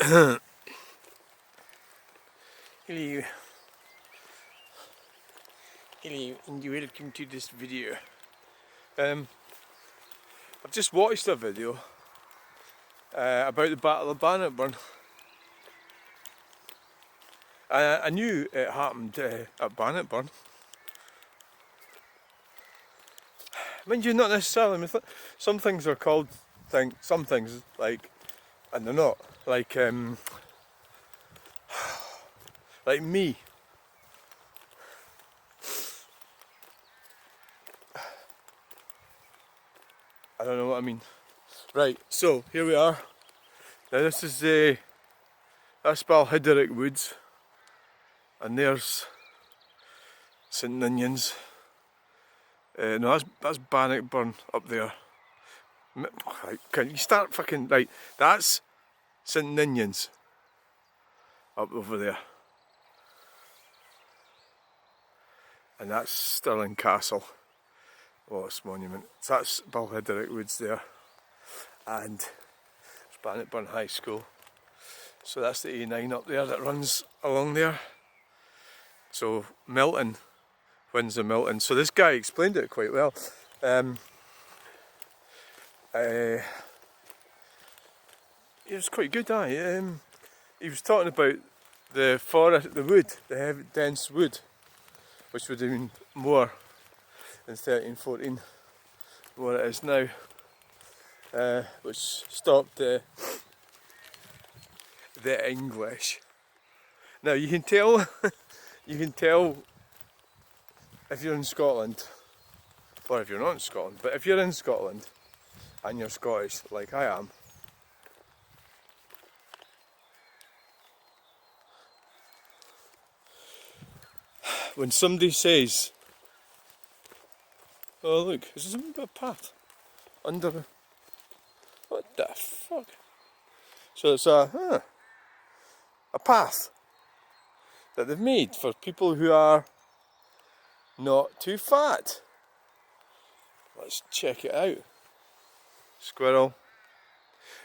Hello, and welcome to this video. I've just watched a video about the Battle of Bannockburn. I knew it happened at Bannockburn. Mind you, not necessarily. I mean, some things are called some things like, and they're not. Like me. I don't know what I mean. Right, so here we are. Now this is that's Balhyderic Woods, and there's St Ninians. No, that's Bannockburn up there. Right, can you start fucking right? That's St Ninians up over there, and that's Stirling Castle. Oh, it's monument. So that's Balhyderic Woods there, and there's Bannockburn High School. So that's the A9 up there that runs along there. So Milton, Windsor Milton. So this guy explained it quite well. It was quite good, he was talking about the forest, the wood, the heavy, dense wood, which would have been more in 1314 than what it is now, which stopped the English. Now you can tell, if you're in Scotland, or if you're not in Scotland, but if you're in Scotland and you're Scottish, like I am, when somebody says, "Oh look, is there a path under the... what the fuck?" So it's a path that they've made for people who are not too fat. Let's check it out. Squirrel.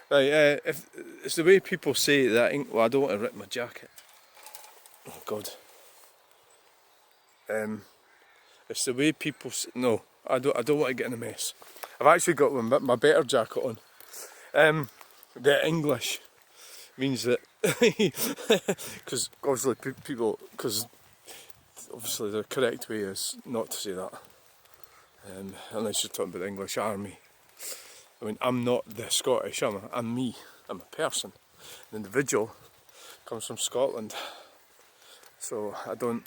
Right, if it's the way people say that. Well, I don't want to rip my jacket. Oh God. It's the way people say, no, I don't want to get in a mess. I've actually got my better jacket on. The English means that because obviously people, because obviously the correct way is not to say that, unless you're talking about the English army. I mean, I'm not the Scottish, I'm me, I'm a person. An individual comes from Scotland, so I don't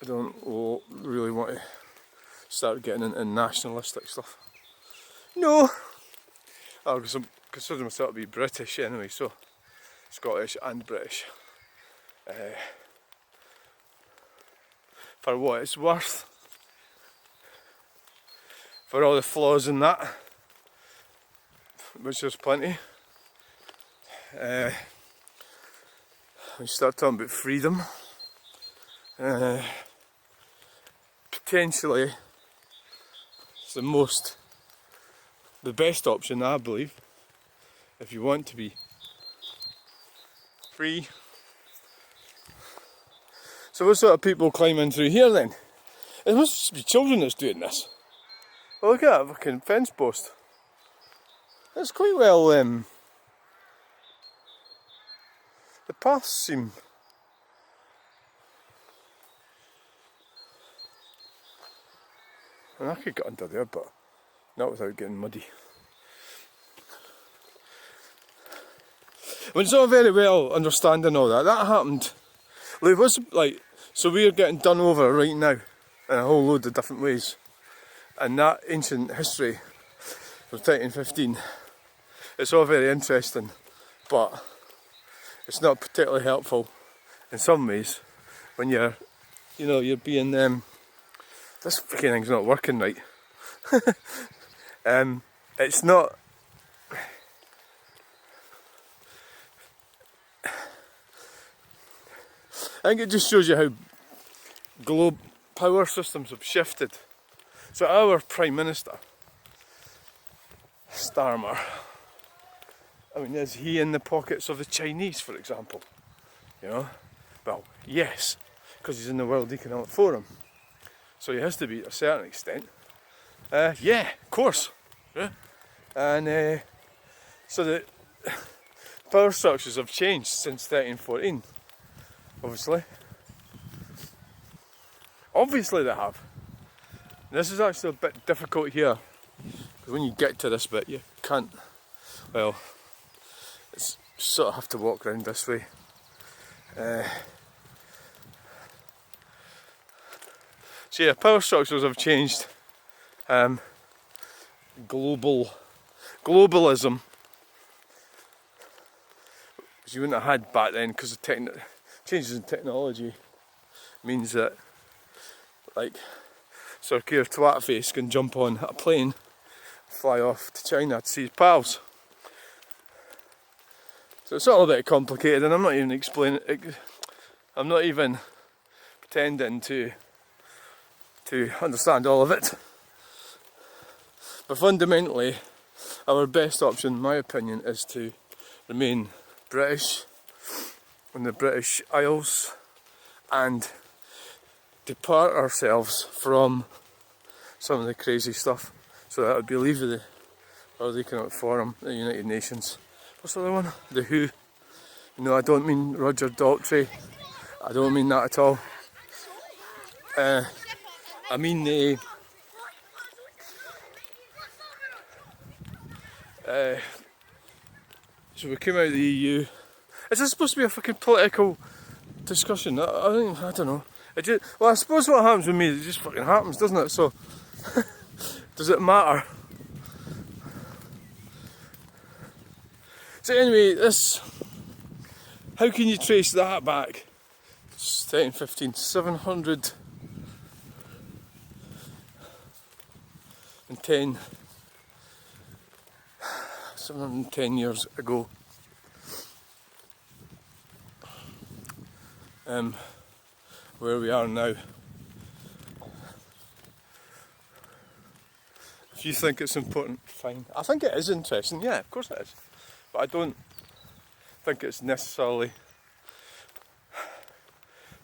really want to start getting into nationalistic stuff. No, because I'm considering myself to be British anyway, so Scottish and British. For what it's worth, for all the flaws in that, which there's plenty. We start talking about freedom. Potentially, it's the best option, I believe, if you want to be free. So what sort of people climbing through here then? It must be children that's doing this. Well, look at that fucking fence post. It's quite well, the paths seem... And I could get under there, but not without getting muddy. Well, it's not very well understanding all that. That happened. Like, what's like? So we're getting done over right now in a whole load of different ways, and that ancient history from 1315. It's all very interesting, but it's not particularly helpful in some ways when you're being this freaking thing's not working right. It's not. I think it just shows you how globe power systems have shifted. So our Prime Minister, Starmer, I mean, is he in the pockets of the Chinese, for example? You know? Well, yes, because he's in the World Economic Forum. So he has to be to a certain extent. Yeah, of course. Yeah. And so the power structures have changed since 1314, obviously. Obviously they have. This is actually a bit difficult here, because when you get to this bit you can't, well, it's sort of have to walk around this way. So yeah, power structures have changed. Globalism, which you wouldn't have had back then, because the changes in technology means that, like, Sir Keir Twatface can jump on a plane, fly off to China to see his pals. So it's all a bit complicated, and I'm not even explaining. I'm not even pretending to understand all of it. But fundamentally, our best option, in my opinion, is to remain British in the British Isles and depart ourselves from some of the crazy stuff. So that would be leave the World Economic Forum, the United Nations. What's the other one? The WHO. No, I don't mean Roger Daltrey. I don't mean that at all. I mean the so we came out of the EU. Is this supposed to be a fucking political discussion? I don't know. Well, I suppose what happens with me, it just fucking happens, doesn't it? So, does it matter? So anyway, how can you trace that back? It's 1315, 710 years ago. Where we are now. If you think it's important, fine. I think it is interesting, yeah, of course it is. But I don't think it's necessarily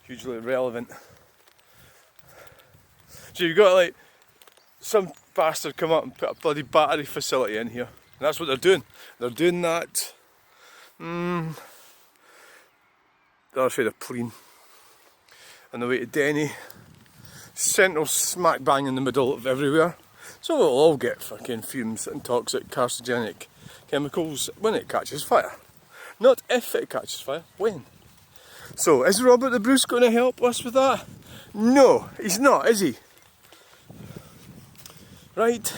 hugely relevant. So you've got like some bastard come up and put a bloody battery facility in here. And that's what they're doing. They're doing that. The other side of Pleen. On the way to Denny. Central smack bang in the middle of everywhere. So we'll all get fucking fumes and toxic carcinogenic chemicals when it catches fire. Not if it catches fire, when. So is Robert the Bruce going to help us with that? No, he's not, is he? Right?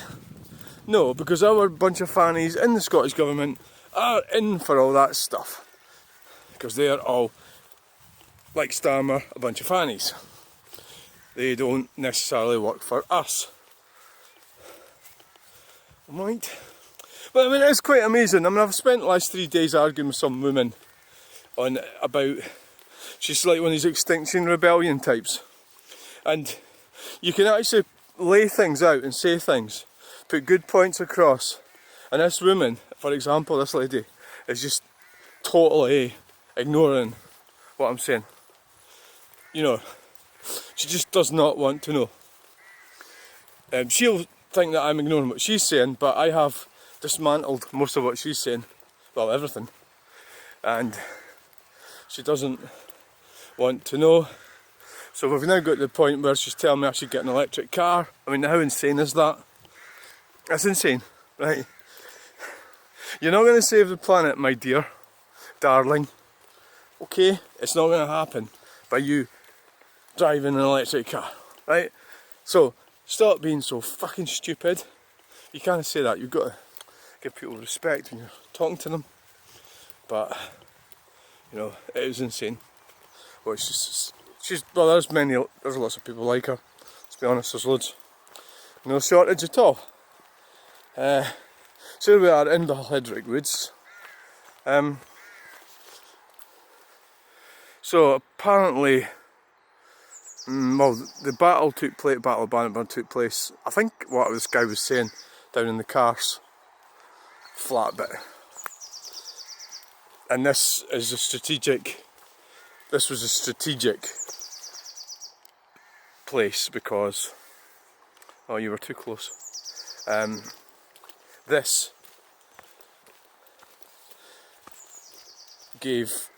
No, because our bunch of fannies in the Scottish Government are in for all that stuff. Because they are all, like Starmer, a bunch of fannies. They don't necessarily work for us. Right? But I mean, it's quite amazing. I mean, I've spent the last 3 days arguing with some woman about, she's like one of these Extinction Rebellion types. And you can actually lay things out and say things, put good points across. And this woman, for example, this lady, is just totally ignoring what I'm saying. You know, she just does not want to know. She'll think that I'm ignoring what she's saying, but I have dismantled most of what she's saying. Well, everything. And she doesn't want to know. So we've now got to the point where she's telling me I should get an electric car. I mean, how insane is that? That's insane, right? You're not going to save the planet, my dear, darling. Okay? It's not going to happen by you driving an electric car, right? So, stop being so fucking stupid. You can't say that. You've got to give people respect when you're talking to them. But, you know, it is insane. Well, well, there's lots of people like her. Let's be honest, there's loads. No shortage at all. So here we are in the Hledrick Woods. So apparently, well, the Battle of Bannockburn took place, I think what this guy was saying, down in the Cars flat bit. And this was a strategic place because, oh, you were too close. This gave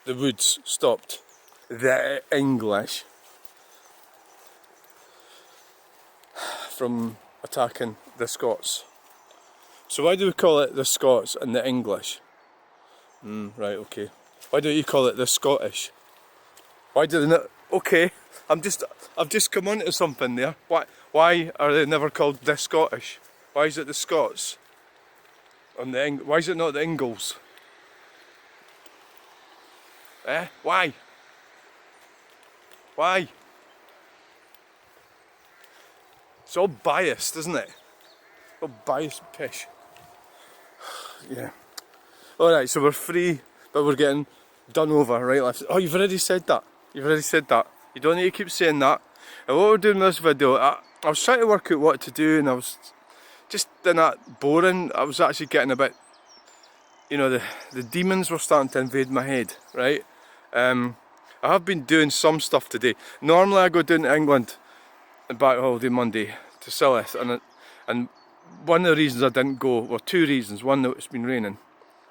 the woods stopped the English from attacking the Scots. So why do we call it the Scots and the English? Right, okay. Why don't you call it the Scottish? Why do they not? Okay, I've just come on to something there. Why are they never called the Scottish? Why is it the Scots? Why is it not the Ingles? Why? Why? It's all biased, isn't it? All biased pish. Yeah. Alright, so we're free, but we're getting done over, right, left. Oh, you've already said that. You've already said that. You don't need to keep saying that. And what we're doing in this video, I was trying to work out what to do, and I was just in that boring. I was actually getting a bit, you know, the demons were starting to invade my head, right? I have been doing some stuff today. Normally I go down to England on Bank Holiday Monday to Sillith, and one of the reasons I didn't go, well, two reasons. One, that it's been raining,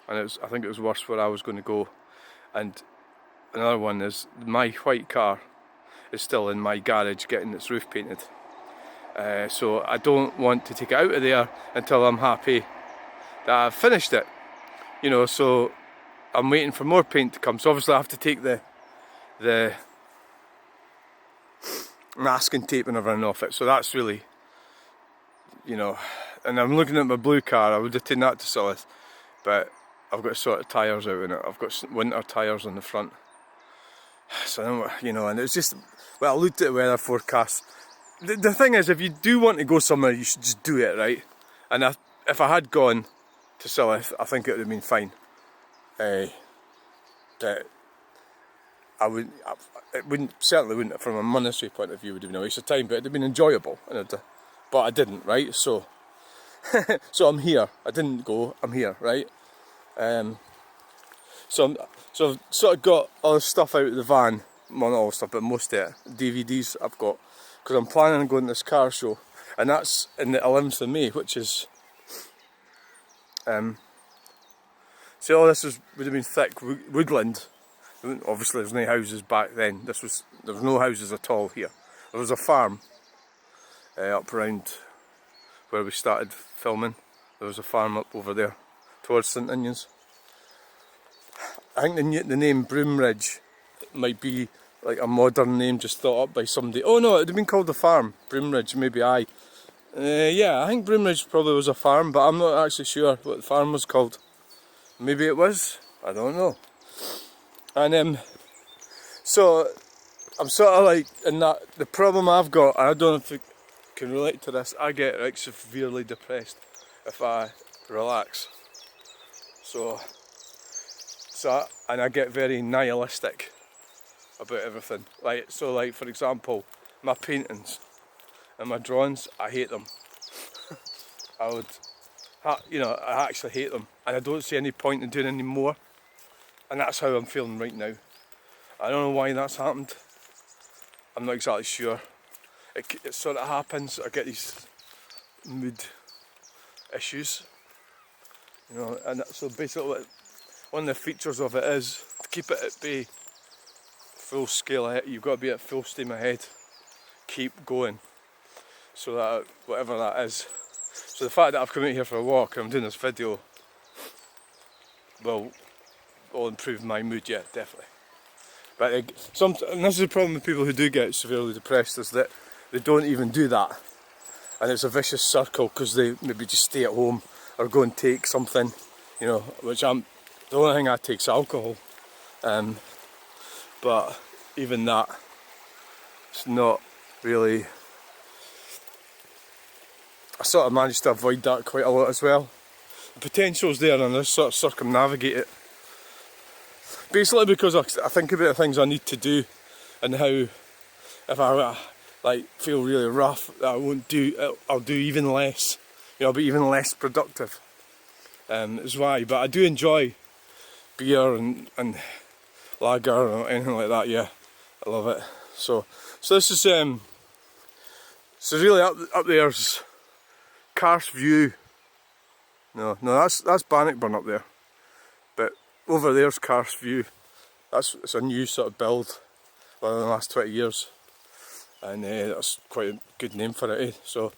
and I think it was worse where I was going to go, and another one is my white car is still in my garage getting its roof painted. So I don't want to take it out of there until I'm happy that I've finished it. You know, so I'm waiting for more paint to come. So obviously I have to take the masking tape and everything off it. So that's really, you know, and I'm looking at my blue car. I would have taken that to Sillith, but I've got to sort of tyres out in it. I've got winter tyres on the front. So, you know, and it's just, well, I looked at the weather forecast. The thing is, if you do want to go somewhere, you should just do it, right? And if I had gone to Sillith, I think it would have been fine. But certainly wouldn't, from a monetary point of view, would have been a waste of time, but it would have been enjoyable. But I didn't, right? So, so I'm here. I didn't go, I'm here, right? So I've sort of got all the stuff out of the van, well, not all the stuff, but most of it, DVDs I've got, because I'm planning on going to this car show, and that's in the 11th of May, which is, see, all this would have been thick woodland. Obviously there's no houses back then. There was no houses at all here. There was a farm up around where we started filming. There was a farm up over there towards St Onions. I think the name Broomridge might be like a modern name just thought up by somebody. Oh no, it would have been called the farm. Broomridge, maybe aye. Yeah, I think Broomridge probably was a farm, but I'm not actually sure what the farm was called. Maybe it was, I don't know. And so I'm sort of like in that, the problem I've got, and I don't know if you can relate to this, I get like severely depressed if I relax. And I get very nihilistic about everything. Like, for example, my paintings and my drawings, I hate them. I actually hate them, and I don't see any point in doing any more. And that's how I'm feeling right now. I don't know why that's happened. I'm not exactly sure. It sort of happens. I get these mood issues, you know. And so basically, one of the features of it is to keep it at bay, full scale ahead. You've got to be at full steam ahead. Keep going. So that whatever that is. So the fact that I've come out here for a walk and I'm doing this video will improve my mood, yeah, definitely. But and this is the problem with people who do get severely depressed, is that they don't even do that. And it's a vicious circle because they maybe just stay at home or go and take something, you know, the only thing I take is alcohol. But even that, it's not really, I sort of managed to avoid that quite a lot as well. The potential's there and I just sort of circumnavigate it. Basically because I think about the things I need to do and how if I feel really rough, I'll do even less. You know, I'll be even less productive. is why. But I do enjoy beer and lager or anything like that. Yeah, I love it. So this is so really up there's Karst View. No, that's Bannockburn up there. But over there's Karst View. It's a new sort of build in the last 20 years, and that's quite a good name for it. So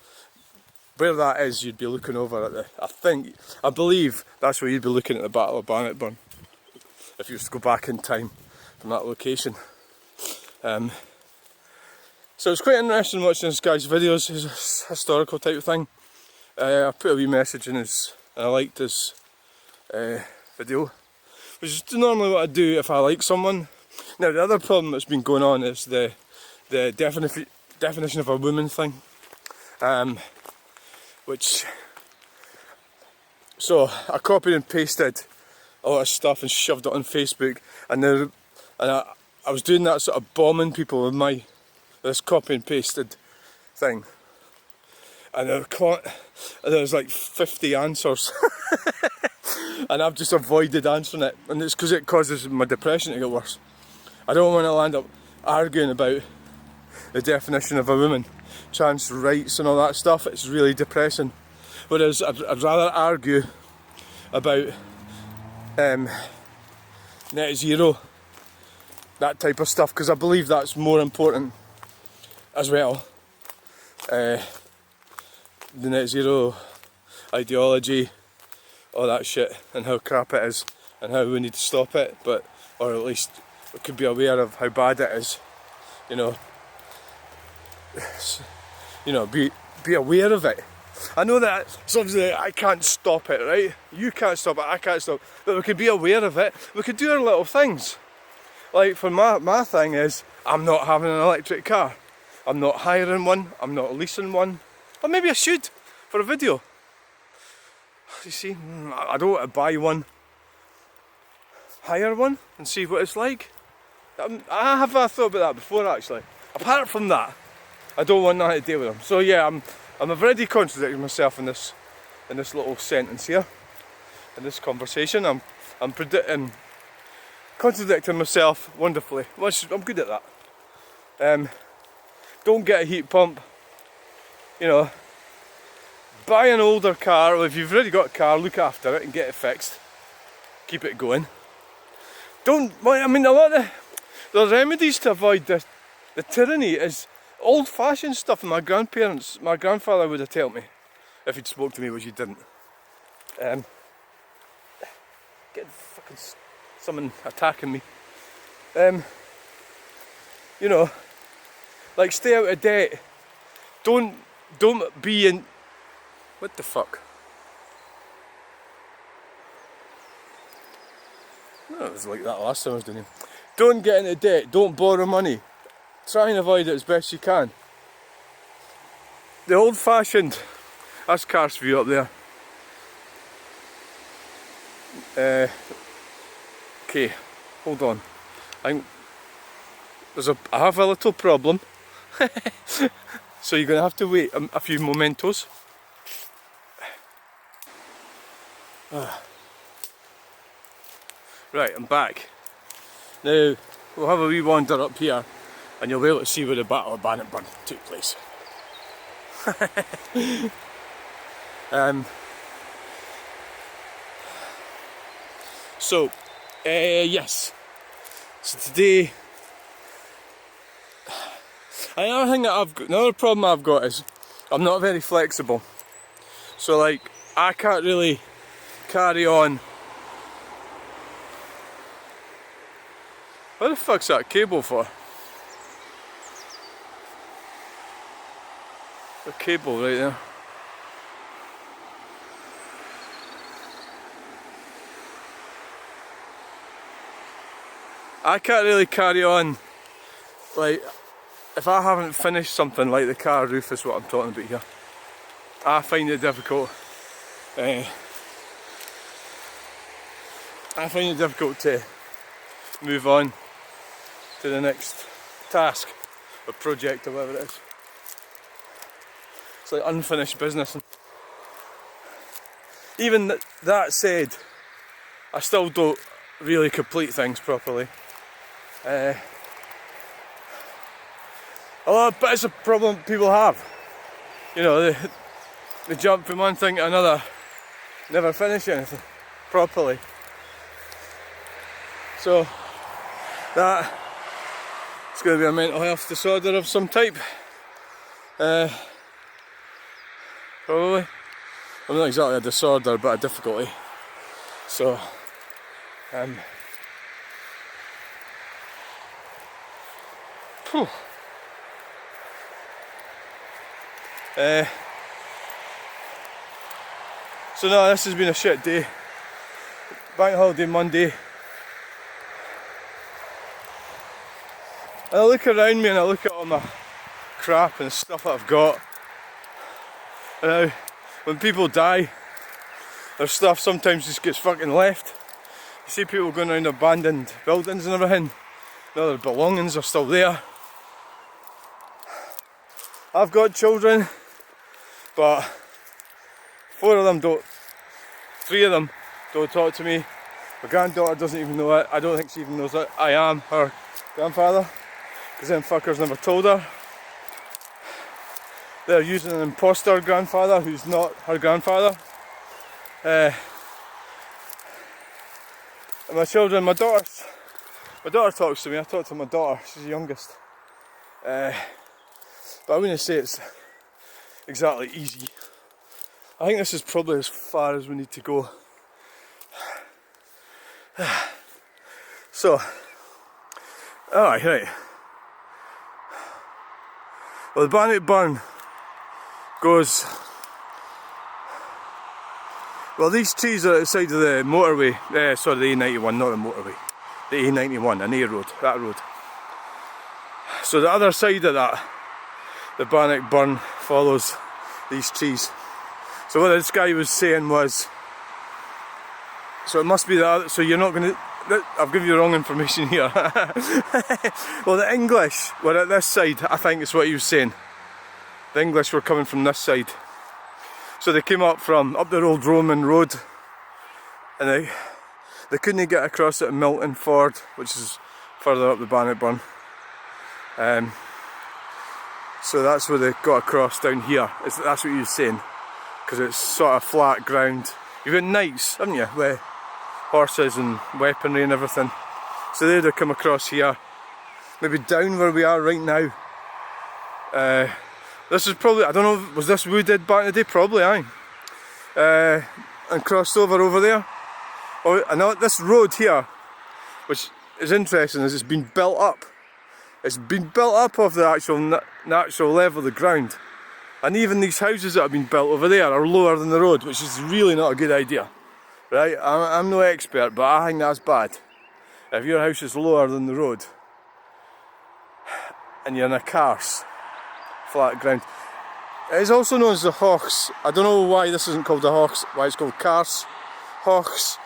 where that is, you'd be looking over at the. I believe that's where you'd be looking at the Battle of Bannockburn if you was to go back in time from that location. So it's quite interesting watching this guy's videos. He's a historical type of thing. I put a wee message in his, and I liked his video, which is normally what I do if I like someone. Now the other problem that's been going on is the definition of a woman thing, so I copied and pasted a lot of stuff and shoved it on Facebook, and I was doing that sort of bombing people with this copy and pasted thing, and there was like 50 answers and I've just avoided answering it, and it's because it causes my depression to get worse. I don't want to land up arguing about the definition of a woman, trans rights and all that stuff. It's really depressing. Whereas I'd rather argue about net zero, that type of stuff, because I believe that's more important as well. The net zero ideology, all that shit, and how crap it is, and how we need to stop it, or at least we could be aware of how bad it is. Be aware of it. I know that it's obviously I can't stop it, right? You can't stop it, I can't stop it, but we could be aware of it. We could do our little things. Like for my thing is, I'm not having an electric car. I'm not hiring one, I'm not leasing one. Or maybe I should, for a video. You see, I don't want to buy one. Hire one and see what it's like. I have thought about that before actually. Apart from that, I don't want nothing to deal with them. So yeah, I'm already contradicting myself in this little sentence here, in this conversation. I'm contradicting myself wonderfully. I'm good at that. Don't get a heat pump. Buy an older car, or if you've already got a car, look after it and get it fixed. Keep it going. A lot of the remedies to avoid the tyranny is old-fashioned stuff my grandfather would have told me if he'd spoke to me, which he didn't. Get fucking someone attacking me. Like stay out of debt. Don't be in. What the fuck? No, it was like that last time I was doing it. Don't get into debt. Don't borrow money. Try and avoid it as best you can. The old-fashioned. That's Karst View up there. Okay, hold on. I have a little problem. So you're going to have to wait a few mementos. Right, I'm back. Now, we'll have a wee wander up here and you'll be able to see where the Battle of Bannockburn took place. Yes. So today, another problem I've got is I'm not very flexible. So like, I can't really carry on. What the fuck's that cable for? A cable right there. I can't really carry on, like, if I haven't finished something like the car roof is what I'm talking about here. I find it difficult. I find it difficult to move on to the next task or project or whatever it is. It's like unfinished business. even that said, I still don't really complete things properly. A lot, but it's a problem people have. You know, they jump from one thing to another, never finish anything properly. So that it's going to be a mental health disorder of some type. Probably. Well, not exactly a disorder, but a difficulty. So, whew. So no, this has been a shit day. Bank holiday Monday. And I look around me and I look at all my crap and stuff that I've got. And now, when people die, their stuff sometimes just gets fucking left. You see people going around abandoned buildings and everything. Now their belongings are still there. I've got children, but 4 of them don't, 3 of them don't talk to me. My granddaughter doesn't even know it. I don't think she even knows that I am her grandfather, because them fuckers never told her. They're using an imposter grandfather who's not her grandfather. And my children, my daughter talks to me. I talk to my daughter, she's the youngest. But I wouldn't say it's exactly easy. I think this is probably as far as we need to go. So, right. Well, the Bannockburn goes. Well, these trees are outside of the motorway. Sorry, the A91, not the motorway. The A91, an A road, that road. So the other side of that, the Bannockburn follows these trees. So what this guy was saying was, so it must be the other, so you're not going to, I've given you the wrong information here. Well, the English were at this side, I think is what he was saying. The English were coming from this side. So they came up the old Roman road, and they couldn't get across at Milton Ford, which is further up the Bannockburn. So that's where they got across down here. That's what he was saying, because it's sort of flat ground. You've got knights, haven't you, with horses and weaponry and everything. So they'd have come across here, maybe down where we are right now. This is probably, I don't know, was this wooded back in the day? Probably, aye. And crossed over there. Oh, and now this road here, which is interesting, is it's been built up. It's been built up off the actual natural level of the ground. And even these houses that have been built over there are lower than the road, which is really not a good idea. Right? I'm no expert, but I think that's bad. If your house is lower than the road, and you're in a carse, flat ground. It is also known as the Hawks. I don't know why this isn't called the Hawks, why it's called Carse. Hawks,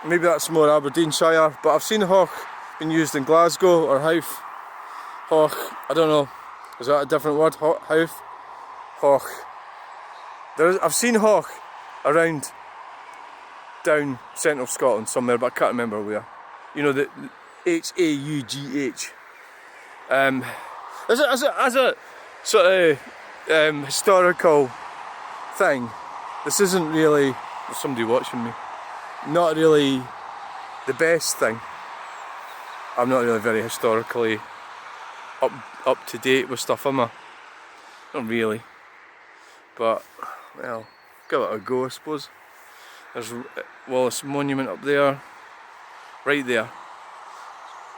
maybe that's more Aberdeenshire, but I've seen Hawk being used in Glasgow or Howth. Hawk, I don't know, is that a different word? Howth? Hawk. I've seen Hawk around down central Scotland somewhere, but I can't remember where. You know, the H-A-U-G-H. As a sort of historical thing, this isn't really, there's somebody watching me, not really the best thing. I'm not really very historically up to date with stuff, am I? Not really. But, well, give it a go, I suppose. There's Wallace Monument up there. Right there.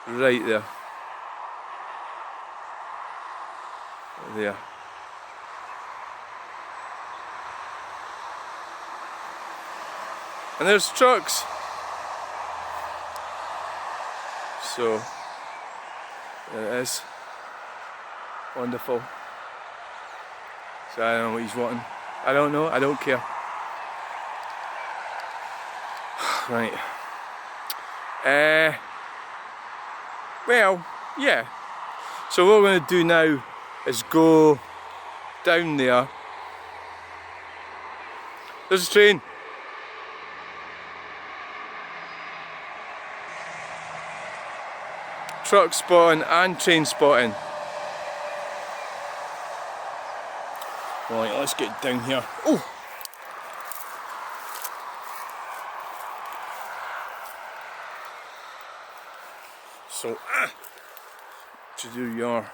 Right there. There. And there's trucks. So, there it is. Wonderful. So I don't know what he's wanting. I don't know, I don't care. Right. Well, yeah. So what we're going to do now is go down there. There's a train. truck spotting and train spotting. Right, let's get down here. Oh! So, to do your...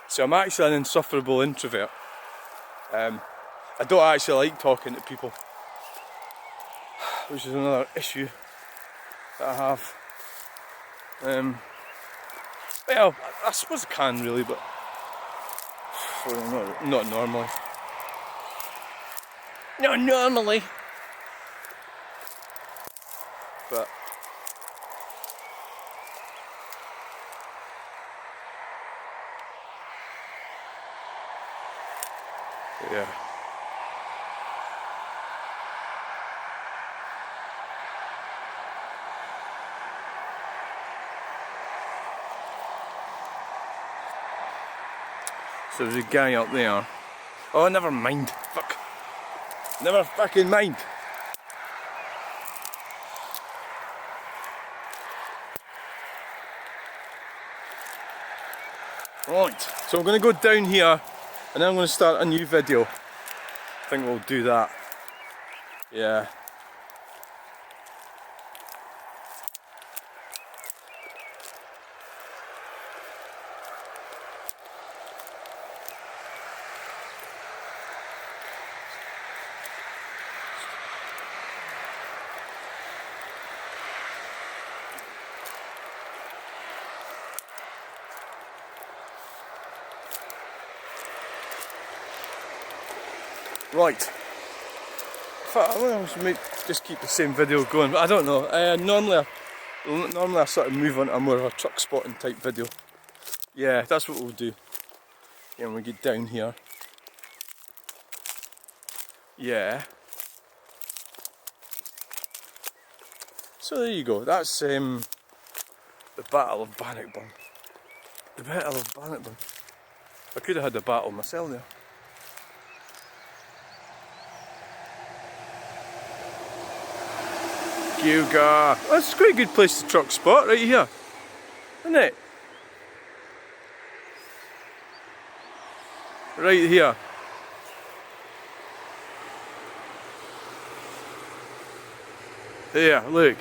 So I'm actually an insufferable introvert. I don't actually like talking to people, which is another issue that I have. Well, I suppose I can really, but well, not normally. Not normally. But yeah. So there's a guy up there. Oh, never mind. Fuck. Never fucking mind. Right, so I'm going to go down here and then I'm going to start a new video. I think we'll do that. Yeah. Right. In fact, I might just keep the same video going, but I don't know. Normally I sort of move on to more of a truck spotting type video. Yeah, that's what we'll do. Yeah, when we get down here. Yeah. So there you go. That's the Battle of Bannockburn. The Battle of Bannockburn. I could have had the battle myself there. Gewgaw. That's quite a good place to truck spot right here, isn't it? Right here. There, look.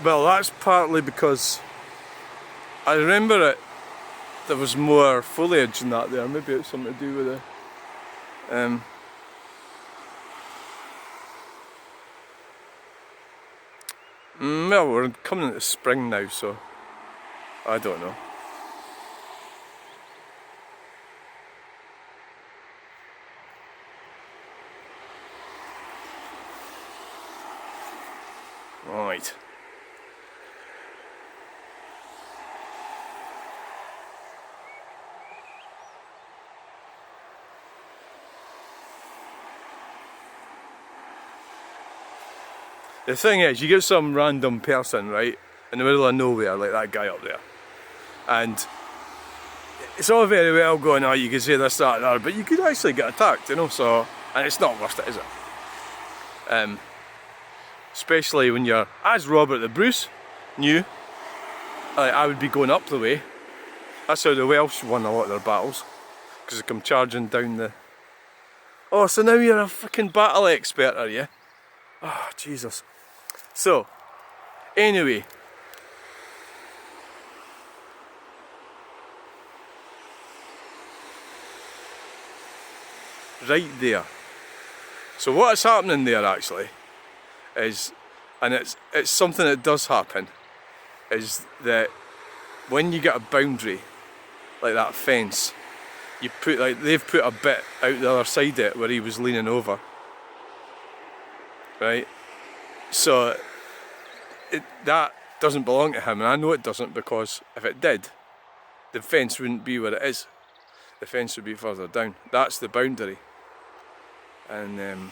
Well, that's partly because I remember it. There was more foliage in that there. Maybe it's something to do with it. Well, we're coming into spring now, so I don't know. Right. The thing is, you get some random person, right, in the middle of nowhere, like that guy up there, and it's all very well going, oh, you can say this, that, and that, but you could actually get attacked, you know, so, and it's not worth it, is it? Especially when you're, as Robert the Bruce knew, I would be going up the way. That's how the Welsh won a lot of their battles, because they come charging down the... Oh, so now you're a fucking battle expert, are you? Oh, Jesus. So, anyway. Right there. So what's happening there actually is, and it's something that does happen, is that when you get a boundary, like that fence, you put, like, they've put a bit out the other side of it where he was leaning over. Right? So that doesn't belong to him, and I know it doesn't, because if it did, the fence wouldn't be where it is. The fence would be further down. That's the boundary. And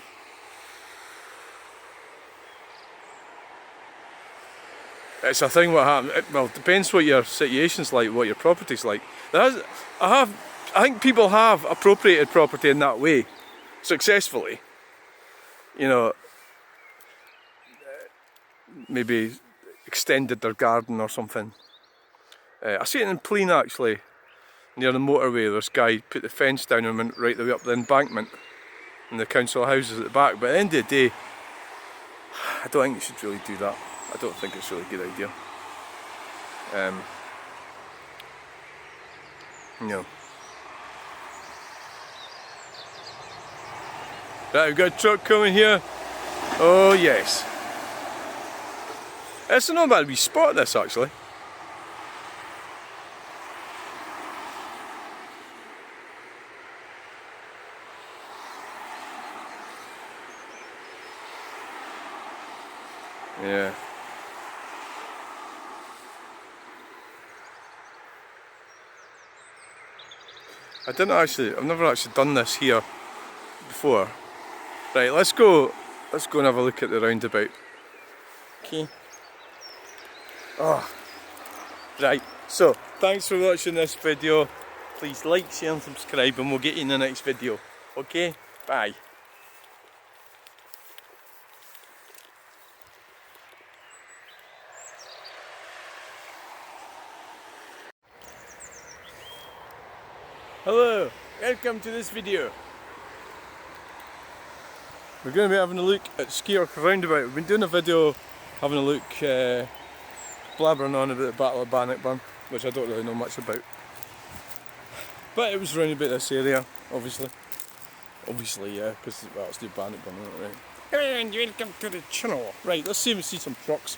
it's a thing what happens. Well, it depends what your situation's like, what your property's like. I think people have appropriated property in that way successfully. You know, maybe extended their garden or something. I see it in Plean actually, near the motorway. This guy put the fence down and went right the way up the embankment, and the council houses at the back. But at the end of the day, I don't think you should really do that. I don't think it's really a good idea. No. Right, we've got a truck coming here. Oh yes. It's not a bad wee spot, this actually. Yeah. I've never actually done this here before. Right, let's go and have a look at the roundabout. Okay. Oh. Right, so thanks for watching this video. Please like, share and subscribe, and we'll get you in the next video. Okay? Bye. Hello, welcome to this video. We're going to be having a look at Stirling roundabout. We've been doing a video having a look, blabbering on about the Battle of Bannockburn, which I don't really know much about. But it was round about this area, obviously. Obviously, yeah, because well, it's near Bannockburn, isn't it, right? Hey, and welcome to the channel. Right, let's see if we see some trucks.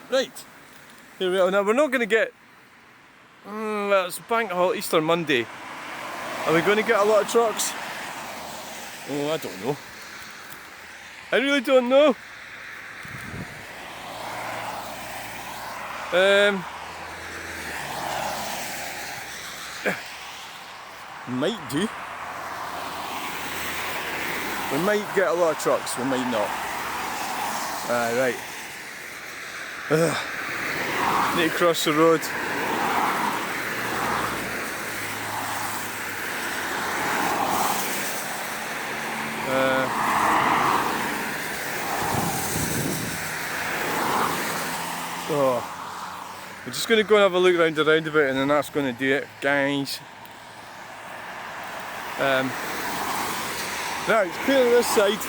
Right, here we are. Now we're not going to get, well, it's Bank Holiday, Easter Monday. Are we going to get a lot of trucks? Oh, I don't know. I really don't know. Might do. We might get a lot of trucks, we might not. Right. Need to cross the road. We're just going to go and have a look around the roundabout, and then that's going to do it, guys. Right, clear this side.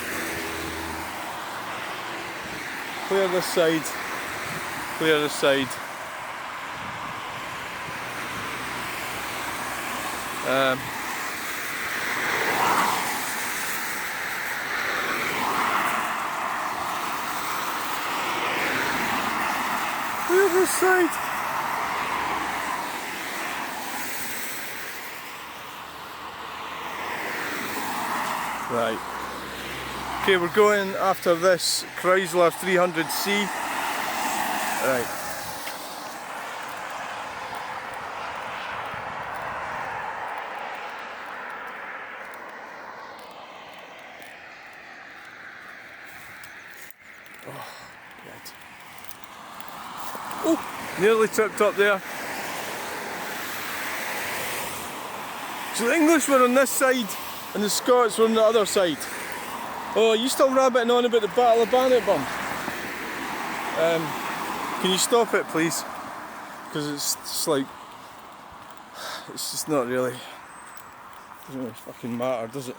Clear this side. Clear this side. Clear this side. Right. Okay, we're going after this Chrysler 300C. Right. Oh, nearly tripped up there. So the English were on this side and the Scots were on the other side. Oh, are you still rabbiting on about the Battle of Bannockburn? Can you stop it, please? Because it's just like, it's just not really, doesn't really fucking matter, does it?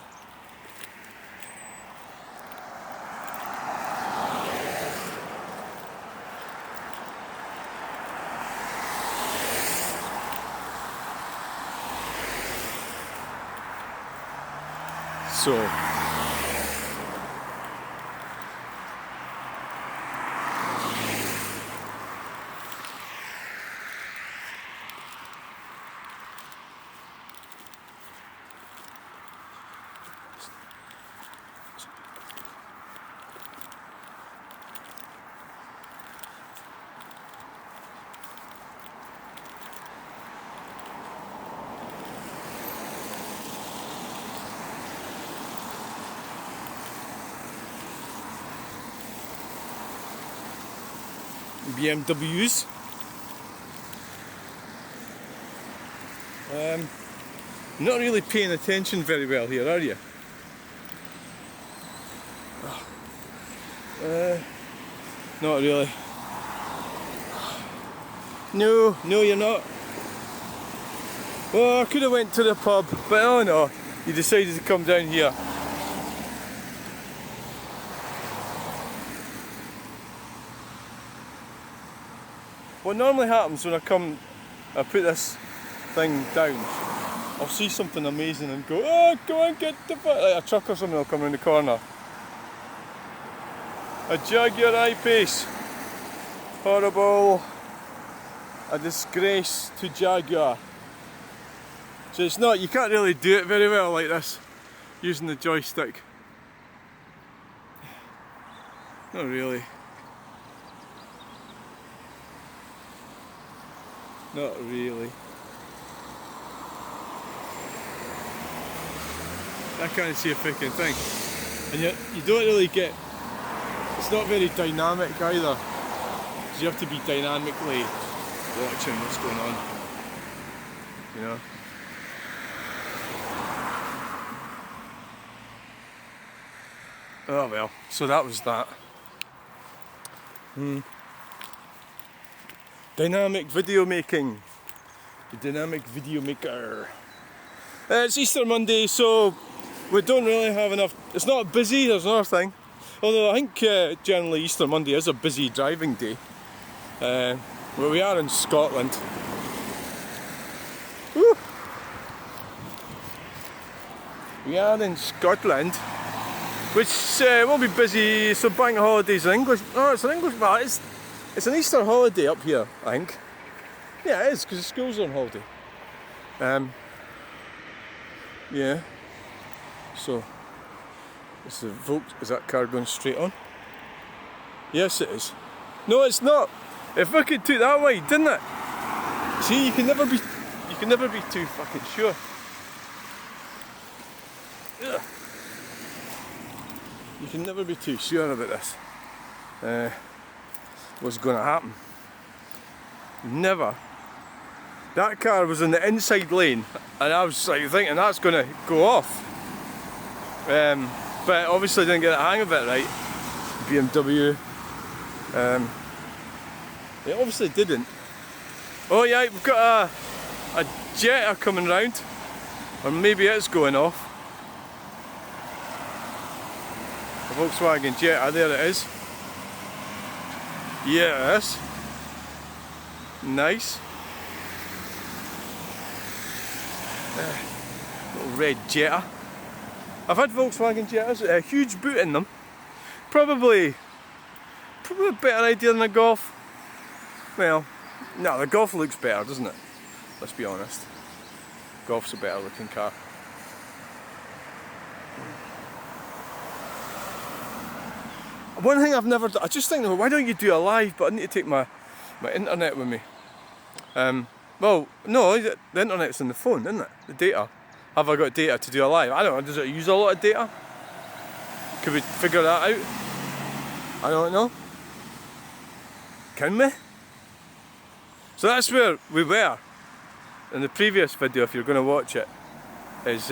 So. BMWs. Not really paying attention very well here, are you? Not really. No, you're not. Well, I could have went to the pub, but oh no, you decided to come down here. What normally happens when I put this thing down, I'll see something amazing and go, oh, go and get the fuck, like a truck or something will come around the corner. A Jaguar I-Pace. Horrible. A disgrace to Jaguar. So it's not, you can't really do it very well like this, using the joystick. Not really. Not really. I can't see a freaking thing. And yet, you don't really get, it's not very dynamic either. So you have to be dynamically watching what's going on. You know? Oh well, so that was that. Dynamic video making. The dynamic video maker. It's Easter Monday, so we don't really have enough. It's not busy, there's another thing. Although I think generally Easter Monday is a busy driving day. Well, we are in Scotland. Woo. We are in Scotland, which will be busy. So bank holidays in English. Oh, it's an English. Well, it's an Easter holiday up here, I think. Yeah, it is, because the schools are on holiday. Yeah. So, is that car going straight on? Yes, it is. No, it's not. If I could do that way, didn't it? See, you can never be too fucking sure. Ugh. You can never be too sure about this. What's going to happen? Never. That car was in the inside lane, and I was like thinking that's going to go off. But obviously didn't get the hang of it right. BMW. It obviously didn't. Oh yeah, we've got a Jetta coming round, or maybe it's going off. A Volkswagen Jetta, there it is. Yes. Nice. Little red Jetta. I've had Volkswagen Jettas, a huge boot in them. Probably a better idea than a Golf. Well, no, the Golf looks better, doesn't it? Let's be honest. Golf's a better looking car. One thing I've never done, I just think, why don't you do a live? But I need to take my internet with me. Well, no, the internet's on the phone, isn't it? The data. Have I got data to do a live? I don't know, does it use a lot of data? Could we figure that out? I don't know. Can we? So that's where we were in the previous video, if you're going to watch it, is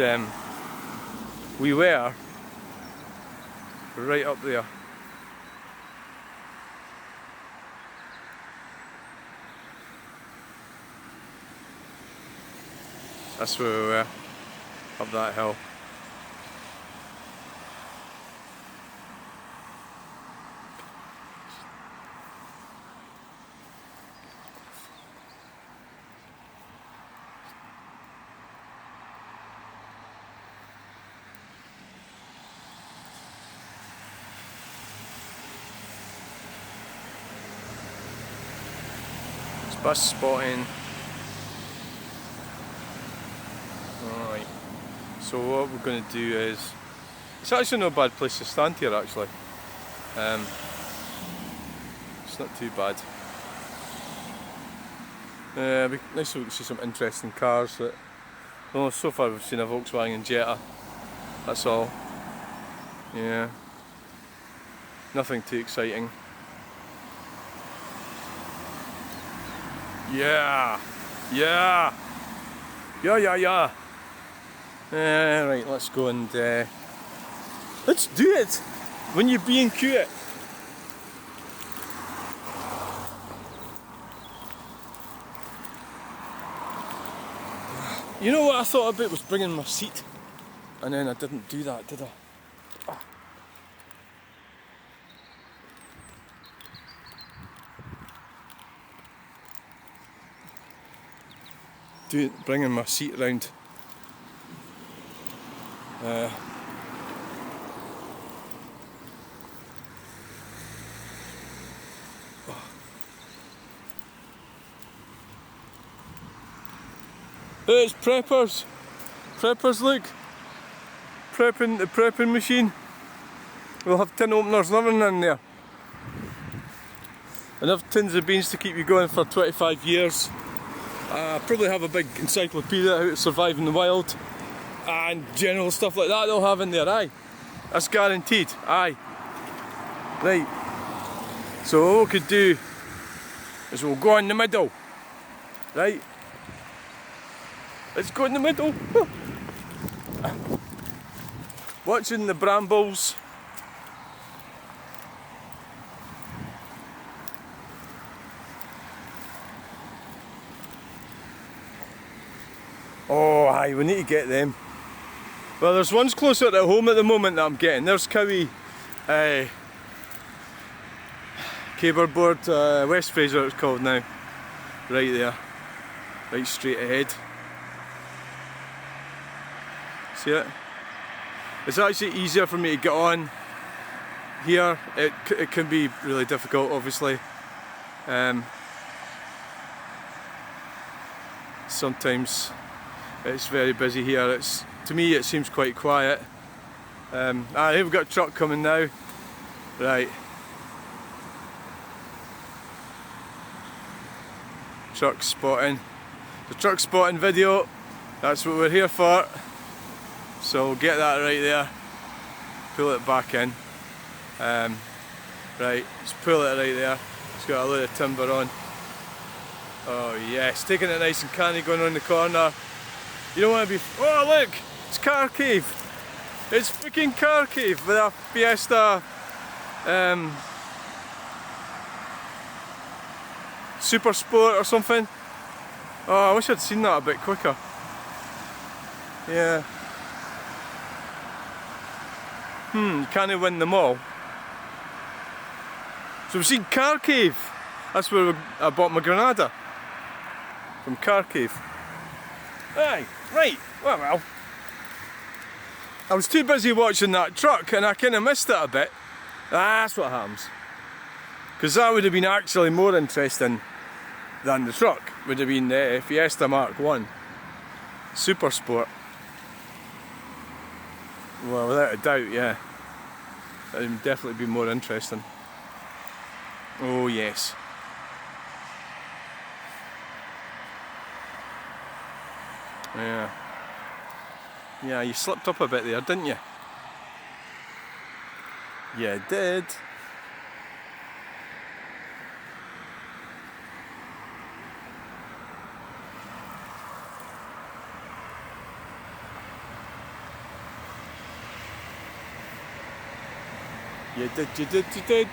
we were right up there. That's where we were, up that hill. It's bus spotting. Alright, so what we're going to do is, it's actually not a bad place to stand here actually. It's not too bad. It'd be nice to see some interesting cars. Well, so far we've seen a Volkswagen Jetta, that's all. Yeah, nothing too exciting. Yeah. Yeah. Yeah. Right, let's go and let's do it. When you're being cute. You know what I thought about was bringing my seat, and then I didn't do that, did I? Bringing my seat round. It's preppers. Preppers, look. The prepping machine. We'll have tin openers and everything in there. Enough tins of beans to keep you going for 25 years. Probably have a big encyclopedia how to survive in the wild. And general stuff like that they'll have in there, aye. That's guaranteed, aye. Right. So what we could do is we'll go in the middle. Right. Let's go in the middle. Watching the brambles. Oh aye, we need to get them. Well, there's ones closer to home at the moment that I'm getting. There's Cowie, Caberboard, West Fraser it's called now. Right there. Right straight ahead. See it? It's actually easier for me to get on here. It can be really difficult, obviously. Sometimes it's very busy here. To me it seems quite quiet. Here we've got a truck coming now. Right. Truck spotting. The truck spotting video. That's what we're here for. So we'll get that right there. Pull it back in. Right, let's pull it right there. It's got a load of timber on. Oh yes, taking it nice and canny going on the corner. You don't want to be... Oh look! It's Car Cave! It's freaking Car Cave with a Fiesta Super Sport or something. Oh, I wish I'd seen that a bit quicker. Yeah. Can't win them all. So we've seen Car Cave. That's where I bought my Granada. From Car Cave. Aye, right, well. I was too busy watching that truck and I kind of missed it a bit. That's what happens. Because that would have been actually more interesting than the truck. Would have been the Fiesta Mark 1 Super Sport. Well, without a doubt, yeah. That would definitely be more interesting. Oh yes. Yeah. Yeah, you slipped up a bit there, didn't you? Yeah, I did. You did.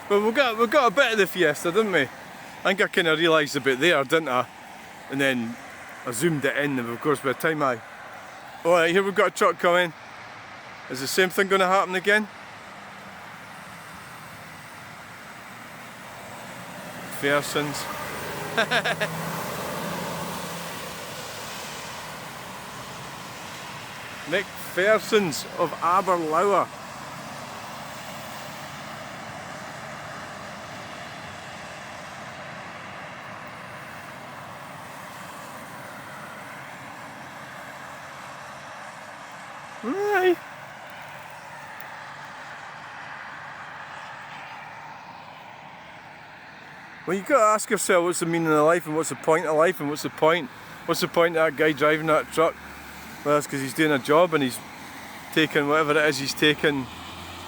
Well, we got a bit of the Fiesta, didn't we? I think I kind of realised a bit there, didn't I? And then I zoomed it in, and of course by the time Alright, here we've got a truck coming. Is the same thing going to happen again? Phersons. McPhersons of Aberlour. Right. Well, you've got to ask yourself what's the meaning of life and what's the point of life and what's the point of that guy driving that truck Well, that's because he's doing a job and he's taking whatever it is he's taking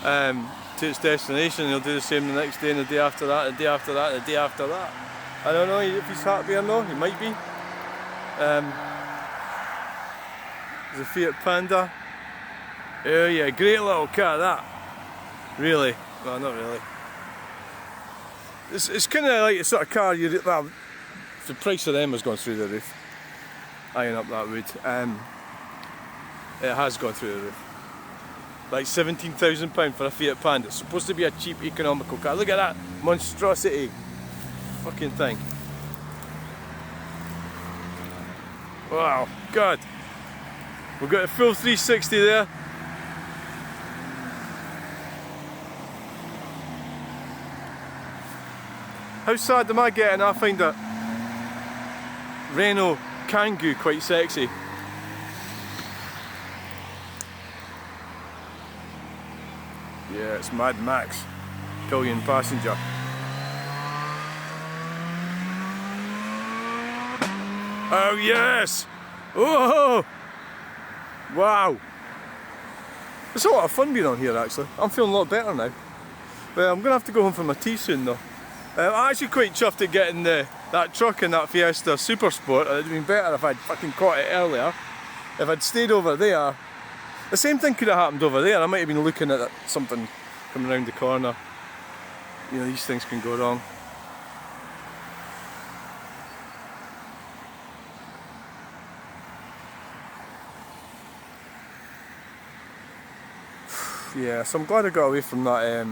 to its destination. He'll do the same the next day and the day after that, the day after that, the day after that. I don't know if he's happy or not, he might be. There's a Fiat Panda. Oh yeah, great little car that. Really? Well, not really. It's kind of like the sort of car you... Well, the price of them has gone through the roof. Eyeing up that wood. It has gone through the roof. Like £17,000 for a Fiat Panda. It's supposed to be a cheap, economical car. Look at that monstrosity fucking thing. Wow, God. We've got a full 360 there. How sad am I getting? I find that Renault Kangoo quite sexy. Yeah, it's Mad Max, billion passenger. Oh yes! Oh! Wow! It's a lot of fun being on here actually. I'm feeling a lot better now. Well, I'm going to have to go home for my tea soon though. I'm actually quite chuffed at getting that truck in that Fiesta Super Sport. It would have been better if I'd fucking caught it earlier. If I'd stayed over there, the same thing could have happened over there. I might have been looking at something coming around the corner. You know, these things can go wrong. Yeah, so I'm glad I got away from that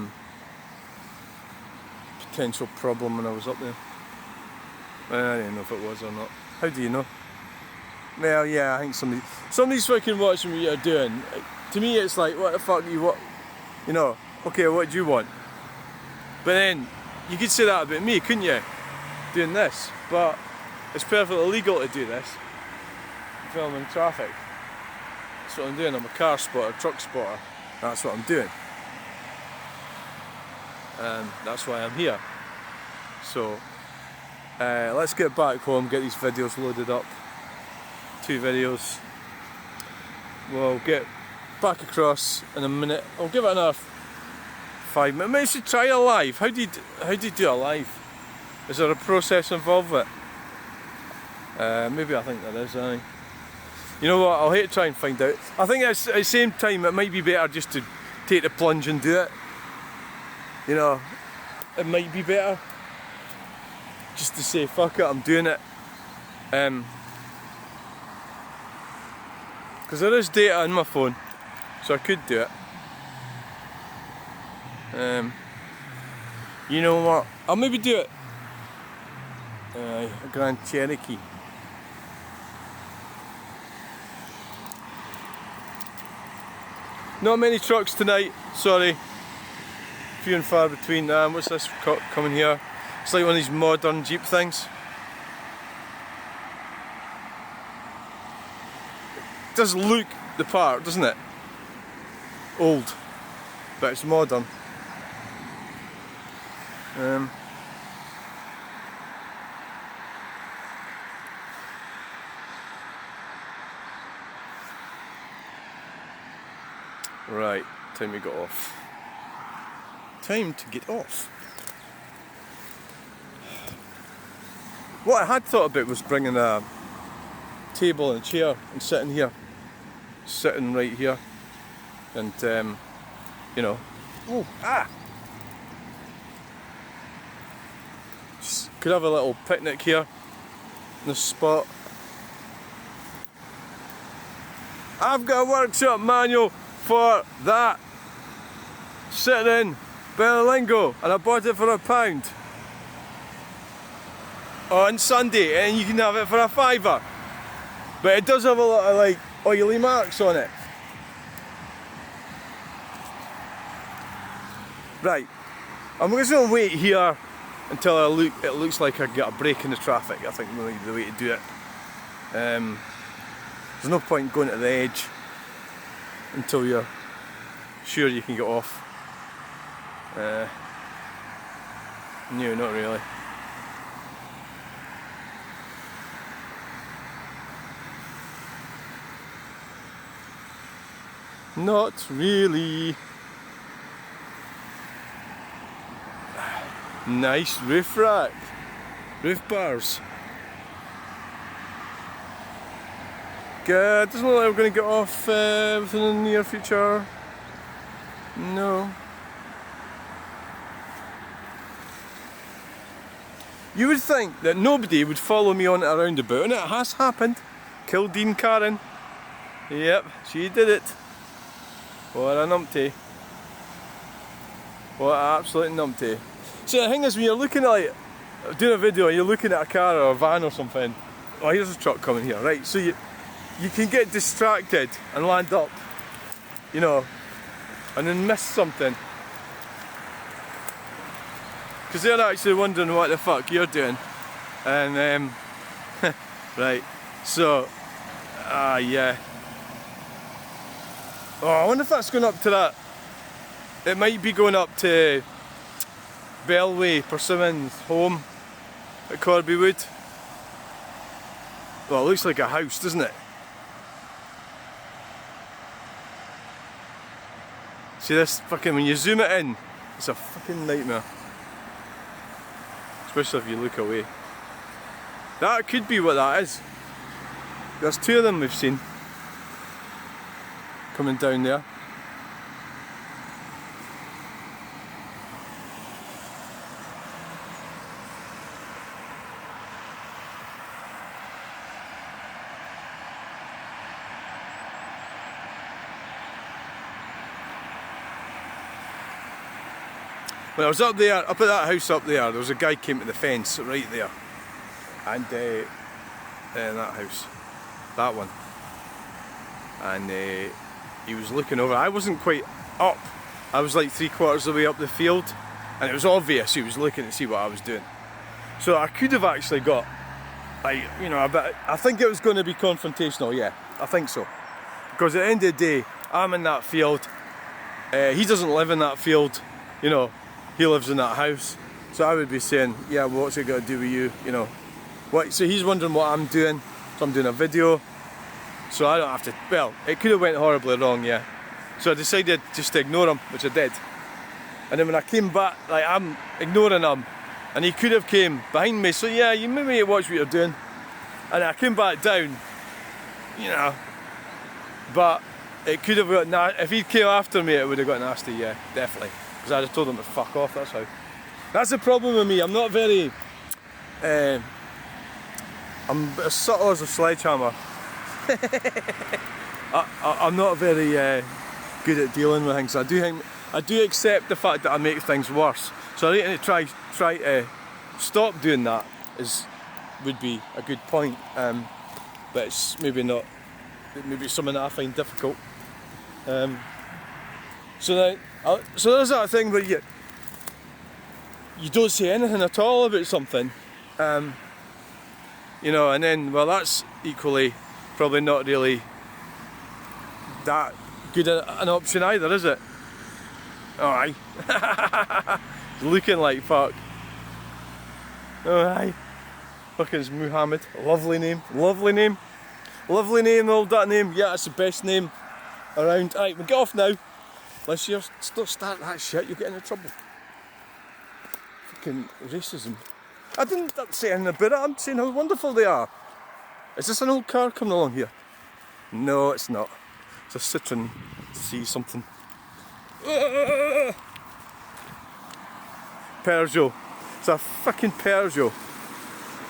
potential problem when I was up there. I don't know if it was or not. How do you know? Well, yeah, I think somebody's fucking watching what you're doing. To me, it's like, what the fuck do you want? You know, okay, what do you want? But then, you could say that about me, couldn't you? Doing this, but it's perfectly legal to do this. Filming traffic. That's what I'm doing. I'm a car spotter, truck spotter. That's what I'm doing. That's why I'm here. So let's get back home, get these videos loaded up. 2 videos. We'll get back across in a minute. I'll give it another 5 minutes. Maybe we should try a live. How do you do a live? Is there a process involved with it? Maybe I think there is. You know what? I'll hate to try and find out. I think at the same time it might be better just to take the plunge and do it. You know, it might be better just to say fuck it, I'm doing it. Because there is data on my phone, so I could do it. You know what? I'll maybe do it. A Grand Cherokee. Not many trucks tonight, sorry. Few and far between. What's this coming here? It's like one of these modern Jeep things. It does look the part, doesn't it? Old, but it's modern. Right, time to get off. Time to get off. What I had thought about was bringing a table and a chair and sitting here. Sitting right here. And, you know. Oh, just could have a little picnic here in this spot. I've got a workshop manual for that. Sitting in Berlingo, and I bought it for £1 on Sunday, and you can have it for a £5. But it does have a lot of like oily marks on it. Right, I'm just going to wait here until it looks like I get a break in the traffic. I think maybe the way to do it. There's no point going to the edge until you're sure you can get off. No, not really. Not really. Nice roof rack. Roof bars. Good. Doesn't look like we're going to get off within the near future. No. You would think that nobody would follow me on a roundabout, and it has happened. Kildeen Karen. Yep, she did it. What a numpty. What an absolute numpty. So the thing is, when you're looking at, like, doing a video and you're looking at a car or a van or something, oh, here's a truck coming here, right? So you can get distracted and land up, you know, and then miss something. Because they're actually wondering what the fuck you're doing. And, right, so, yeah. Oh, I wonder if that's going up to that. It might be going up to Bellway, Persimmon's home at Corby Wood. Well, it looks like a house, doesn't it? See this fucking, when you zoom it in, it's a fucking nightmare. Especially if you look away. That could be what that is. There's two of them we've seen coming down there. When I was up there, up at that house up there was a guy came to the fence right there. And that house, that one. And he was looking over. I wasn't quite up. I was like 3/4 of the way up the field. And it was obvious he was looking to see what I was doing. So I could have actually got, like, you know, a bit, I think it was going to be confrontational, yeah. I think so. Because at the end of the day, I'm in that field. He doesn't live in that field, you know. He lives in that house, so I would be saying, yeah, well, what's it got to do with you, you know? What? So he's wondering what I'm doing, so I'm doing a video, so I don't have to, well, it could have went horribly wrong, yeah. So I decided just to ignore him, which I did. And then when I came back, like, I'm ignoring him, and he could have came behind me, so yeah, you maybe watch what you're doing. And I came back down, you know, but it could have got, if he came after me, it would have got nasty, yeah, definitely. Because I just told him to fuck off, that's how. That's the problem with me, I'm not very, I'm as subtle as a sledgehammer. I'm not very good at dealing with things. I do accept the fact that I make things worse. So I think to try to stop doing that would be a good point. But it's maybe not, maybe it's something that I find difficult. So there's that thing where you don't say anything at all about something, you know, and then, well, that's equally probably not really that good an option either, is it? Oh, aye. Looking like fuck. Oh, aye. Fucking Muhammad. Lovely name. Lovely name. Lovely name, all that name. Yeah, that's the best name around. Alright, we'll get off now. Unless you start that shit, you'll get into trouble. Fucking racism. I didn't say anything about it, I'm saying how wonderful they are. Is this an old car coming along here? No, it's not. It's a Citroen C something. Peugeot. It's a fucking Peugeot.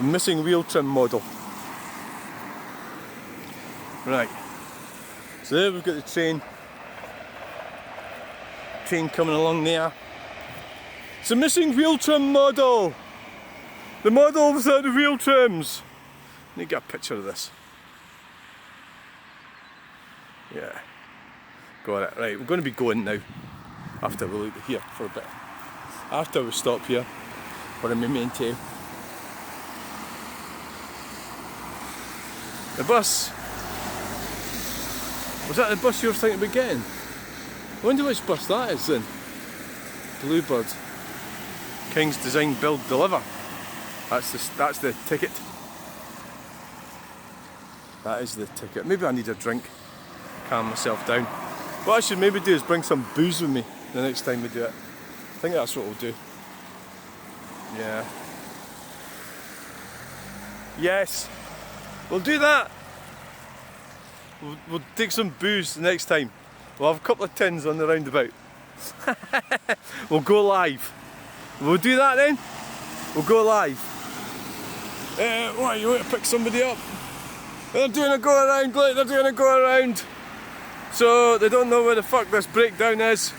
Missing wheel trim model. Right. So there we've got the train. Train coming along there. It's a missing wheel trim model. The model without the wheel trims. Let me get a picture of this. Yeah. Got it. Right, we're going to be going now. After we look here for a bit. After we stop here for a memento. The bus. Was that the bus you were thinking about getting? I wonder which bus that is then. Bluebird. King's Design Build Deliver. That's the ticket. That is the ticket. Maybe I need a drink. Calm myself down. What I should maybe do is bring some booze with me the next time we do it. I think that's what we'll do. Yeah. Yes. We'll do that. We'll take some booze the next time. We'll have a couple of tins on the roundabout. We'll go live. We'll do that then. We'll go live. What, you want to pick somebody up? They're doing a go around, look, they're doing a go around. So they don't know where the fuck this breakdown is.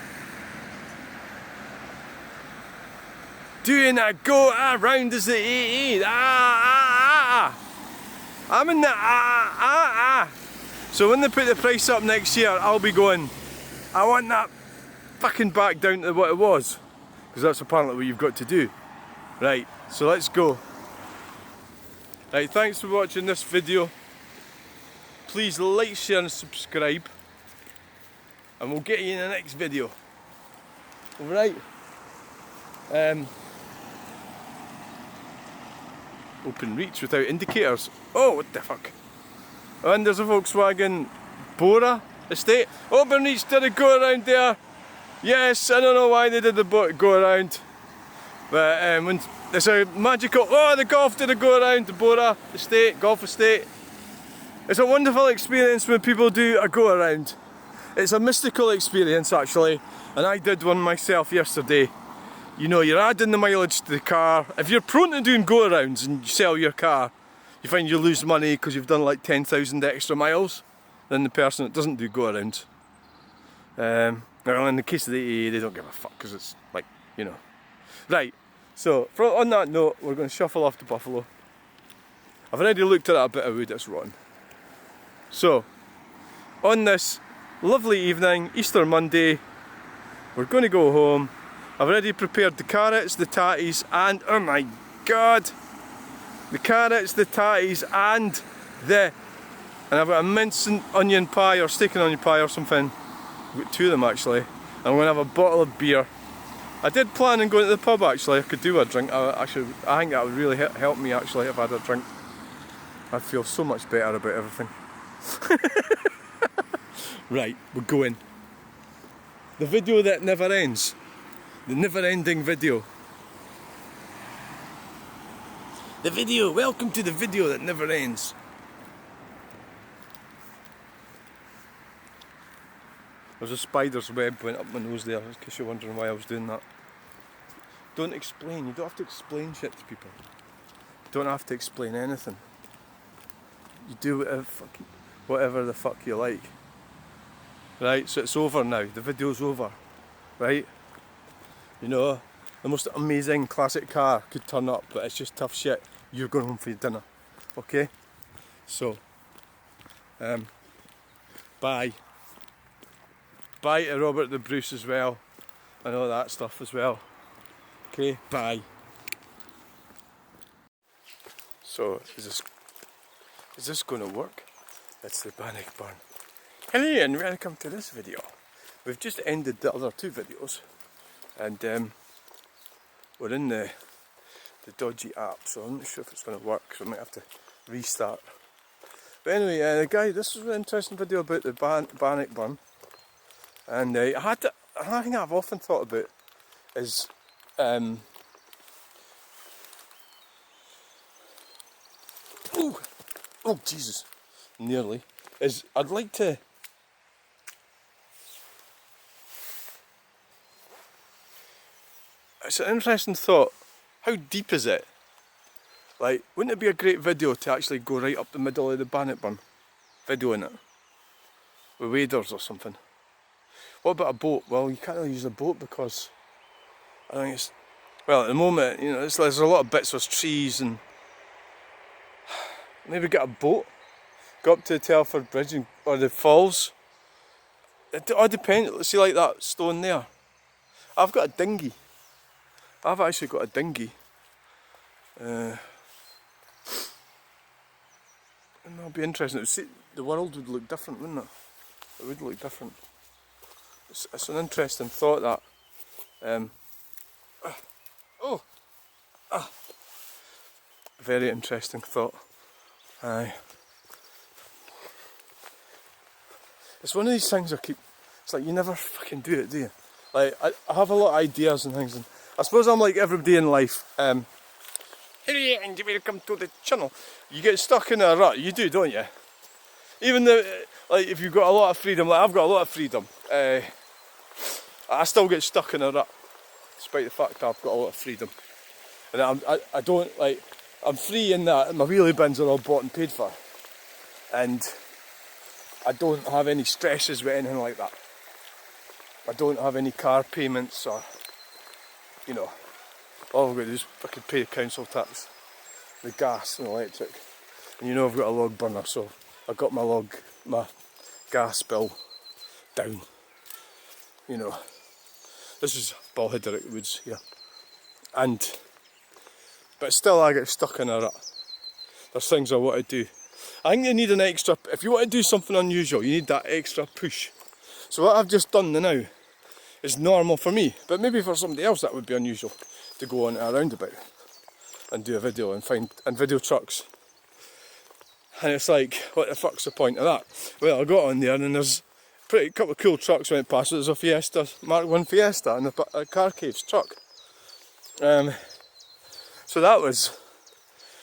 Doing a go around is the I'm in the So when they put the price up next year, I'll be going, I want that fucking back down to what it was. Because that's apparently what you've got to do. Right, so let's go. Right, thanks for watching this video. Please like, share and subscribe. And we'll get you in the next video. Alright. Open reach without indicators. Oh, what the fuck. And there's a Volkswagen Bora estate. Open reach did a go around there. Yes, I don't know why they did the go around. But when there's a magical, oh, the golf did a go around the Bora estate, golf estate. It's a wonderful experience when people do a go around. It's a mystical experience actually, and I did one myself yesterday. You know, you're adding the mileage to the car. If you're prone to doing go arounds and you sell your car, you find you lose money because you've done like 10,000 extra miles than the person that doesn't do go arounds. Well, in the case of the AA, they don't give a fuck because it's like, you know. Right, so on that note, we're going to shuffle off to Buffalo. I've already looked at that bit of wood, it's rotten. So, on this lovely evening, Easter Monday, we're going to go home. I've already prepared the carrots, the tatties, and oh my god! The carrots, the tatties, and I've got a mince and onion pie, or steak and onion pie or something. I've got two of them actually. And I'm going to have a bottle of beer. I did plan on going to the pub actually. I could do a drink. I think that would really help me actually if I had a drink. I'd feel so much better about everything. Right, we're going. The video that never ends. The never-ending video. The video, welcome to the video that never ends. There's a spider's web went up my nose there, in case you're wondering why I was doing that. Don't explain, you don't have to explain shit to people. You don't have to explain anything. You do whatever the fuck you like. Right, so it's over now, the video's over. Right? You know, the most amazing classic car could turn up, but it's just tough shit. You're going home for your dinner. Okay? So, bye. Bye to Robert the Bruce as well, and all that stuff as well. Okay, bye. So, is this going to work? It's the Bannockburn. Hello and welcome to this video. We've just ended the other two videos, and we're in the dodgy app, so I'm not sure if it's going to work, so I might have to restart. But anyway, the guy, this was an interesting video about the Bannockburn, and I think I've often thought about is oh Jesus, nearly, is I'd like to it's an interesting thought. How deep is it? Like, wouldn't it be a great video to actually go right up the middle of the Bannockburn? Videoing it. With waders or something. What about a boat? Well, you can't really use a boat because I think it's, well, at the moment, you know, there's a lot of bits with trees, and maybe get a boat, go up to the Telford Bridge or the falls. It all depends. See, like that stone there. I've got a dinghy. I've actually got a dinghy. And that'll be interesting. See, the world would look different, wouldn't it? It would look different. It's an interesting thought that. Very interesting thought. Aye. It's one of these things I keep It's like you never fucking do it, do you? Like I have a lot of ideas and things, and I suppose I'm like everybody in life. Hey, and welcome to the channel. You get stuck in a rut, you do, don't you? Even though, like, if you've got a lot of freedom, like I've got a lot of freedom, I still get stuck in a rut, despite the fact that I've got a lot of freedom. And I don't, like, I'm free in that my wheelie bins are all bought and paid for. And I don't have any stresses with anything like that. I don't have any car payments or, you know, all I've got to do is fucking pay the council tax, the gas and electric. And you know I've got a log burner, so I got my gas bill down. You know, this is Balhyderic Woods here. But still I get stuck in a rut. There's things I want to do. I think you need an extra, if you want to do something unusual, you need that extra push. So what I've just done now is normal for me, but maybe for somebody else that would be unusual, to go on a roundabout and do a video and video trucks. And it's like, what the fuck's the point of that? Well, I got on there and there's a couple of cool trucks went past. There's a Fiesta, Mark 1 Fiesta, and a car caves truck. So that was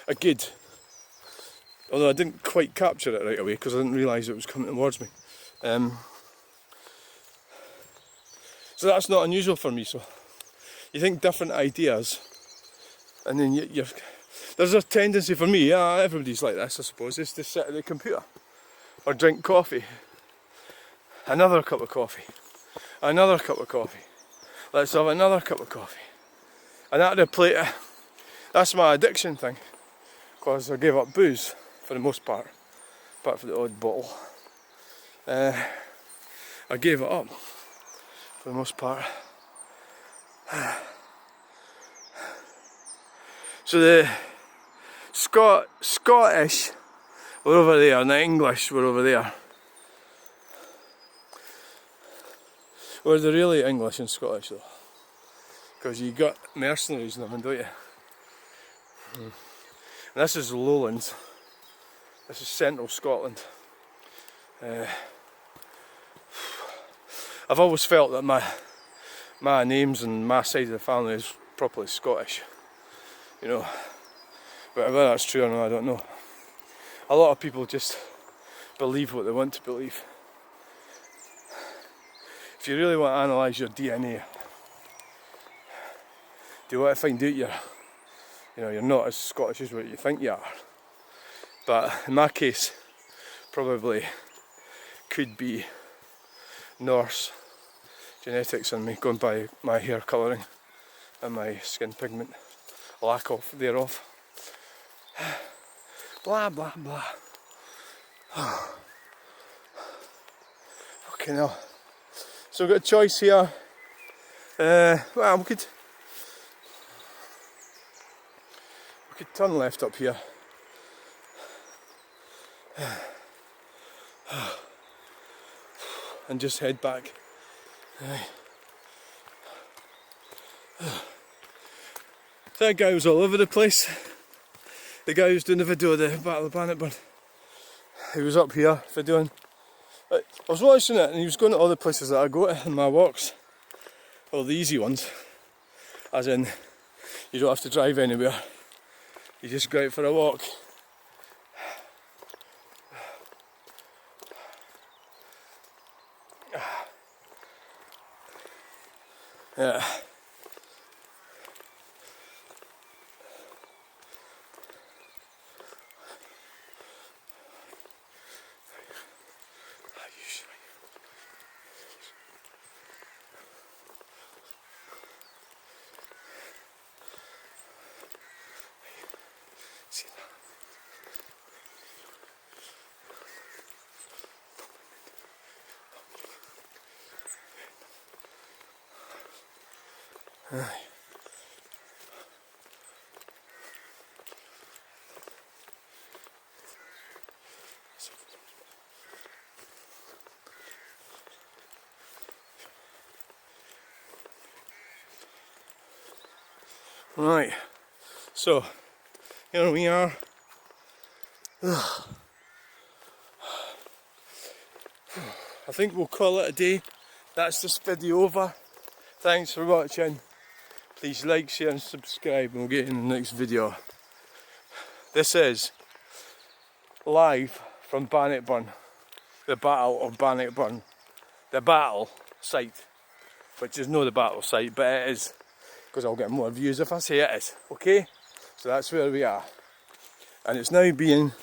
a good, although I didn't quite capture it right away because I didn't realise it was coming towards me. So that's not unusual for me. So you think different ideas, and then there's a tendency for me, everybody's like this I suppose, is to sit at the computer or drink coffee, another cup of coffee, another cup of coffee, let's have another cup of coffee, and that replate it. That's my addiction thing, because I gave up booze for the most part, apart from the odd bottle. I gave it up for the most part. So the Scottish were over there and the English were over there. Were they really English and Scottish though? Because you got mercenaries in them, don't you? And this is Lowlands. This is central Scotland. I've always felt that my names and my side of the family is properly Scottish. You know, but whether that's true or not, I don't know. A lot of people just believe what they want to believe. If you really want to analyse your DNA, do you want to find out you're not as Scottish as what you think you are? But in my case, probably could be Norse genetics in me, going by my hair colouring and my skin pigment, lack of thereof. Blah blah blah. Okay, now, so we've got a choice here. Well, we could turn left up here. And just head back. That guy was all over the place. The guy who's doing the video of the Battle of Bannockburn. He was up here videoing. I was watching it and he was going to all the places that I go to in my walks. All the easy ones. As in, you don't have to drive anywhere. You just go out for a walk. Yeah. Right, so here we are. I think we'll call it a day that's this video over. Thanks for watching. Please like, share and subscribe, and we'll get you in the next video. This is live from Bannockburn, the Battle of Bannockburn. The battle site, which is not the battle site, but it is, because I'll get more views if I say it is, okay? So that's where we are. And it's now being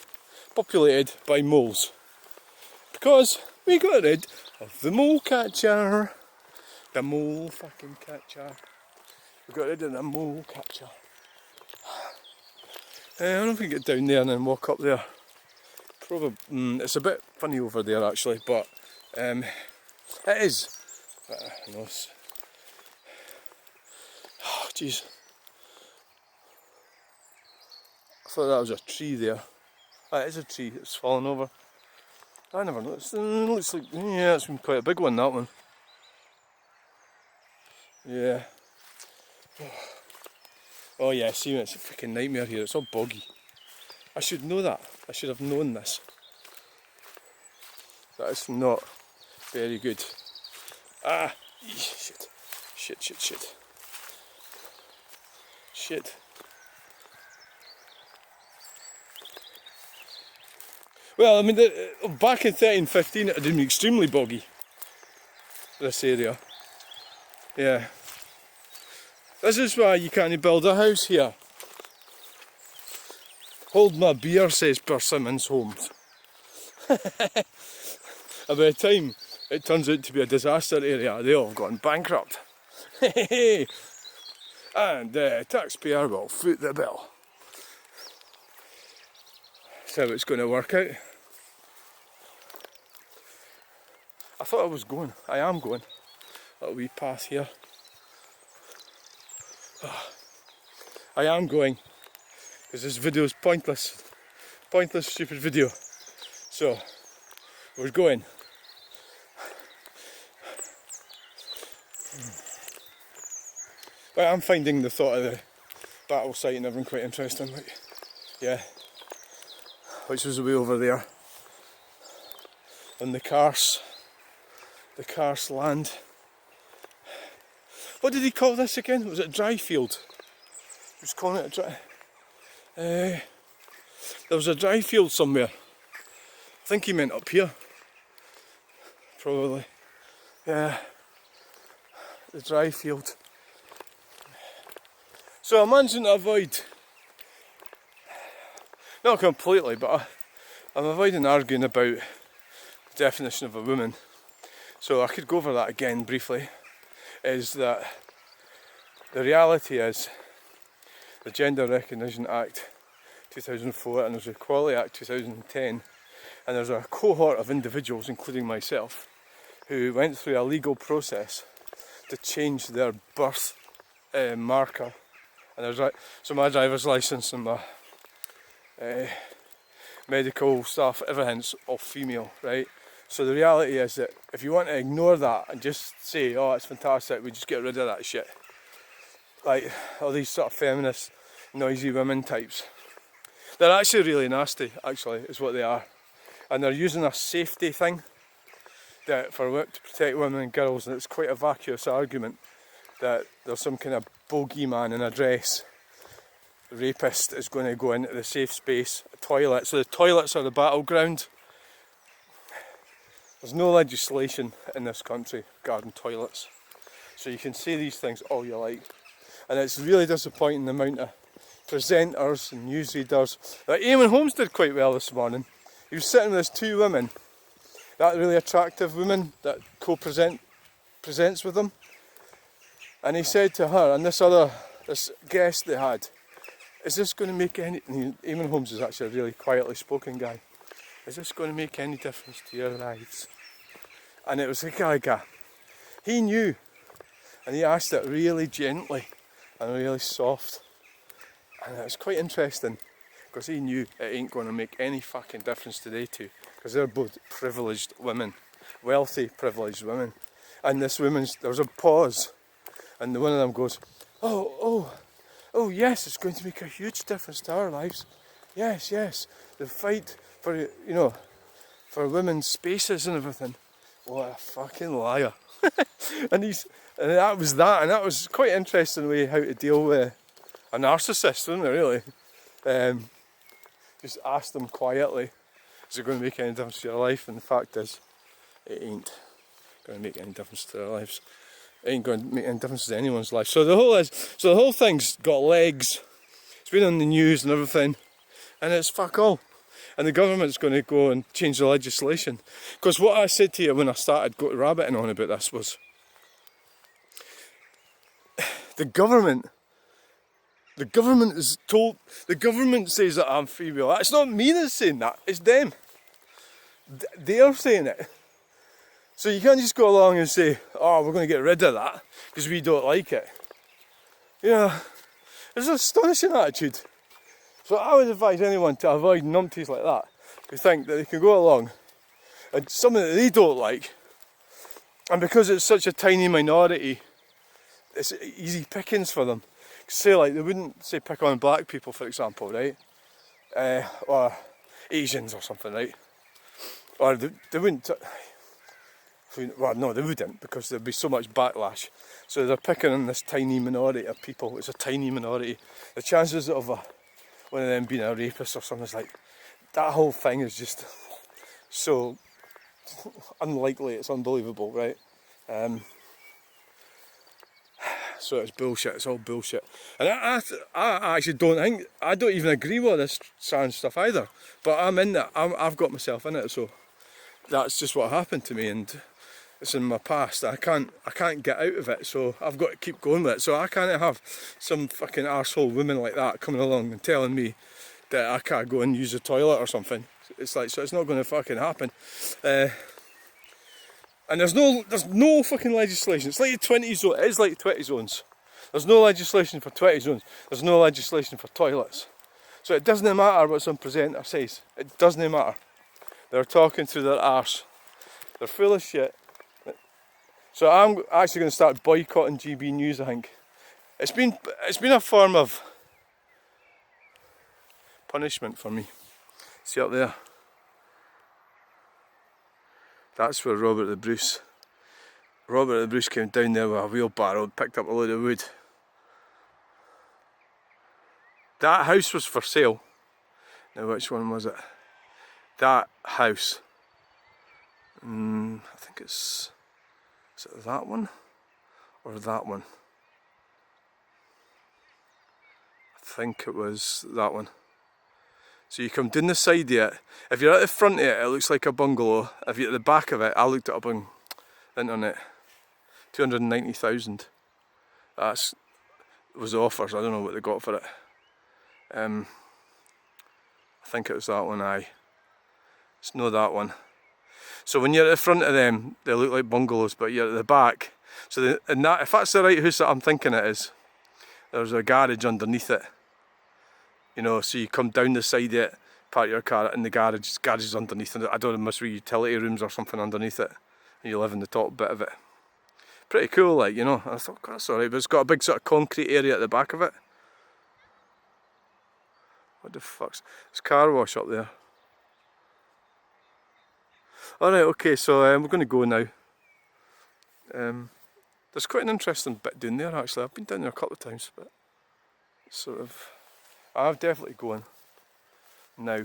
populated by moles. Because we got rid of the mole catcher. The mole fucking catcher. We got rid of the mole catcher. I don't know if we can get down there and then walk up there. Probably, it's a bit funny over there actually, but it is. Oh jeez. I thought that was a tree there. That is a tree, it's fallen over. I never noticed. It looks like, yeah, it's been quite a big one, that one. Yeah. Oh yeah, see, it's a freaking nightmare here, it's all boggy. I should know that. I should have known this. That is not very good. Ah, shit. Shit. Well, I mean, back in 1315 it had been extremely boggy. This area. Yeah. This is why you can't build a house here. Hold my beer, says Persimmons Homes. And by the time it turns out to be a disaster area, they all have gone bankrupt. And the taxpayer will foot the bill. That's how it's going to work out. I thought I was going. I am going. A wee path here. I am going. Because this video is pointless. Pointless, stupid video. So, we're going. But I'm finding the thought of the battle site and everything quite interesting. Like, yeah. Which was way over there. On the Carse land. What did he call this again? Was it dry field? He was calling it a dry... there was a dry field somewhere. I think he meant up here. Probably. Yeah. The dry field. So I'm managing to avoid... Not completely, but I'm avoiding arguing about the definition of a woman. So I could go over that again briefly. Is that the reality is the Gender Recognition Act 2004 and there's the Equality Act 2010, and there's a cohort of individuals, including myself, who went through a legal process to change their birth marker. And there's so my driver's licence and my medical stuff, everything's all female, right? So the reality is that if you want to ignore that and just say, oh, it's fantastic, we just get rid of that shit. Like all these sort of feminist, noisy women types. They're actually really nasty, actually, is what they are. And they're using a safety thing that to protect women and girls, and it's quite a vacuous argument that there's some kind of bogeyman in a dress. The rapist is going to go into the safe space, a toilet. So the toilets are the battleground. There's no legislation in this country regarding toilets. So you can say these things all you like. And it's really disappointing the amount of presenters and newsreaders. Like Eamon Holmes did quite well this morning. He was sitting with those two women, that really attractive woman that presents with him. And he said to her and this guest they had, is this going to make any... Eamon Holmes is actually a really quietly spoken guy. Is this going to make any difference to your lives? And it was a guy, he knew, and he asked it really gently and really soft. And it was quite interesting, because he knew it ain't going to make any fucking difference to they two, because they're both privileged women, wealthy privileged women. And this woman's, there was a pause, and one of them goes, oh yes, it's going to make a huge difference to our lives. Yes, the fight for, for women's spaces and everything. What a fucking liar. and that was quite interesting way how to deal with a narcissist, wasn't it, really? Just ask them quietly, is it going to make any difference to your life? And the fact is, it ain't going to make any difference to their lives. It ain't going to make any difference to anyone's life. So the whole thing's got legs. It's been on the news and everything, and it's fuck all. And the government's going to go and change the legislation. Because what I said to you when I started rabbiting on about this was, the government says that I'm free will. It's not me that's saying that, it's them. They're saying it. So you can't just go along and say, oh, we're going to get rid of that because we don't like it. You know, it's an astonishing attitude. So I would advise anyone to avoid numpties like that, who think that they can go along and something that they don't like, and because it's such a tiny minority, it's easy pickings for them. Say like, they wouldn't say pick on black people, for example, right? Or Asians or something, right? Or they wouldn't, well no they wouldn't, because there'd be so much backlash. So they're picking on this tiny minority of people. It's a tiny minority. The chances of one of them being a rapist or something is like, that whole thing is just so unlikely, it's unbelievable, right? So it's bullshit, it's all bullshit. And I actually I don't even agree with this trans stuff either, but I'm in it, I've got myself in it, so that's just what happened to me, and it's in my past. I can't get out of it, so I've got to keep going with it. So I can't have some fucking arsehole woman like that coming along and telling me that I can't go and use the toilet or something. It's like, so it's not going to fucking happen. And there's no fucking legislation. It's like the 20 zone. It is like 20 zones. There's no legislation for 20 zones. There's no legislation for toilets. So it doesn't matter what some presenter says. It doesn't matter. They're talking through their arse. They're full of shit. So I'm actually going to start boycotting GB News, I think. It's been a form of punishment for me. See up there? That's where Robert the Bruce came down there with a wheelbarrow and picked up a load of wood. That house was for sale. Now which one was it? That house. I think is it that one? Or that one? I think it was that one. So you come down the side of it. If you're at the front of it, it looks like a bungalow. If you're at the back of it, I looked it up on the internet. 290,000. That was the offers. I don't know what they got for it. I think it was that one. Aye, it's not that one. So when you're at the front of them, they look like bungalows, but you're at the back. So if that's the right house that I'm thinking it is, there's a garage underneath it. You know, so you come down the side of it, park your car in the garage is underneath, and I don't know, there must be utility rooms or something underneath it, and you live in the top bit of it. Pretty cool, like, you know. I thought, that's alright, but it's got a big sort of concrete area at the back of it. What the fuck's... There's a car wash up there. Alright, okay, so we're going to go now. There's quite an interesting bit down there, actually. I've been down there a couple of times, but sort of... I'm definitely going now.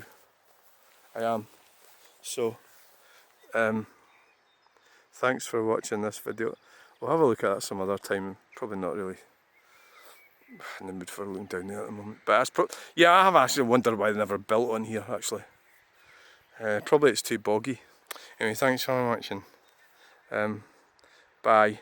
I am. So, thanks for watching this video. We'll have a look at it some other time. Probably not really in the mood for looking down there at the moment. But that's yeah, I have actually wondered why they never built on here, actually. Probably it's too boggy. Anyway, thanks for watching. Bye.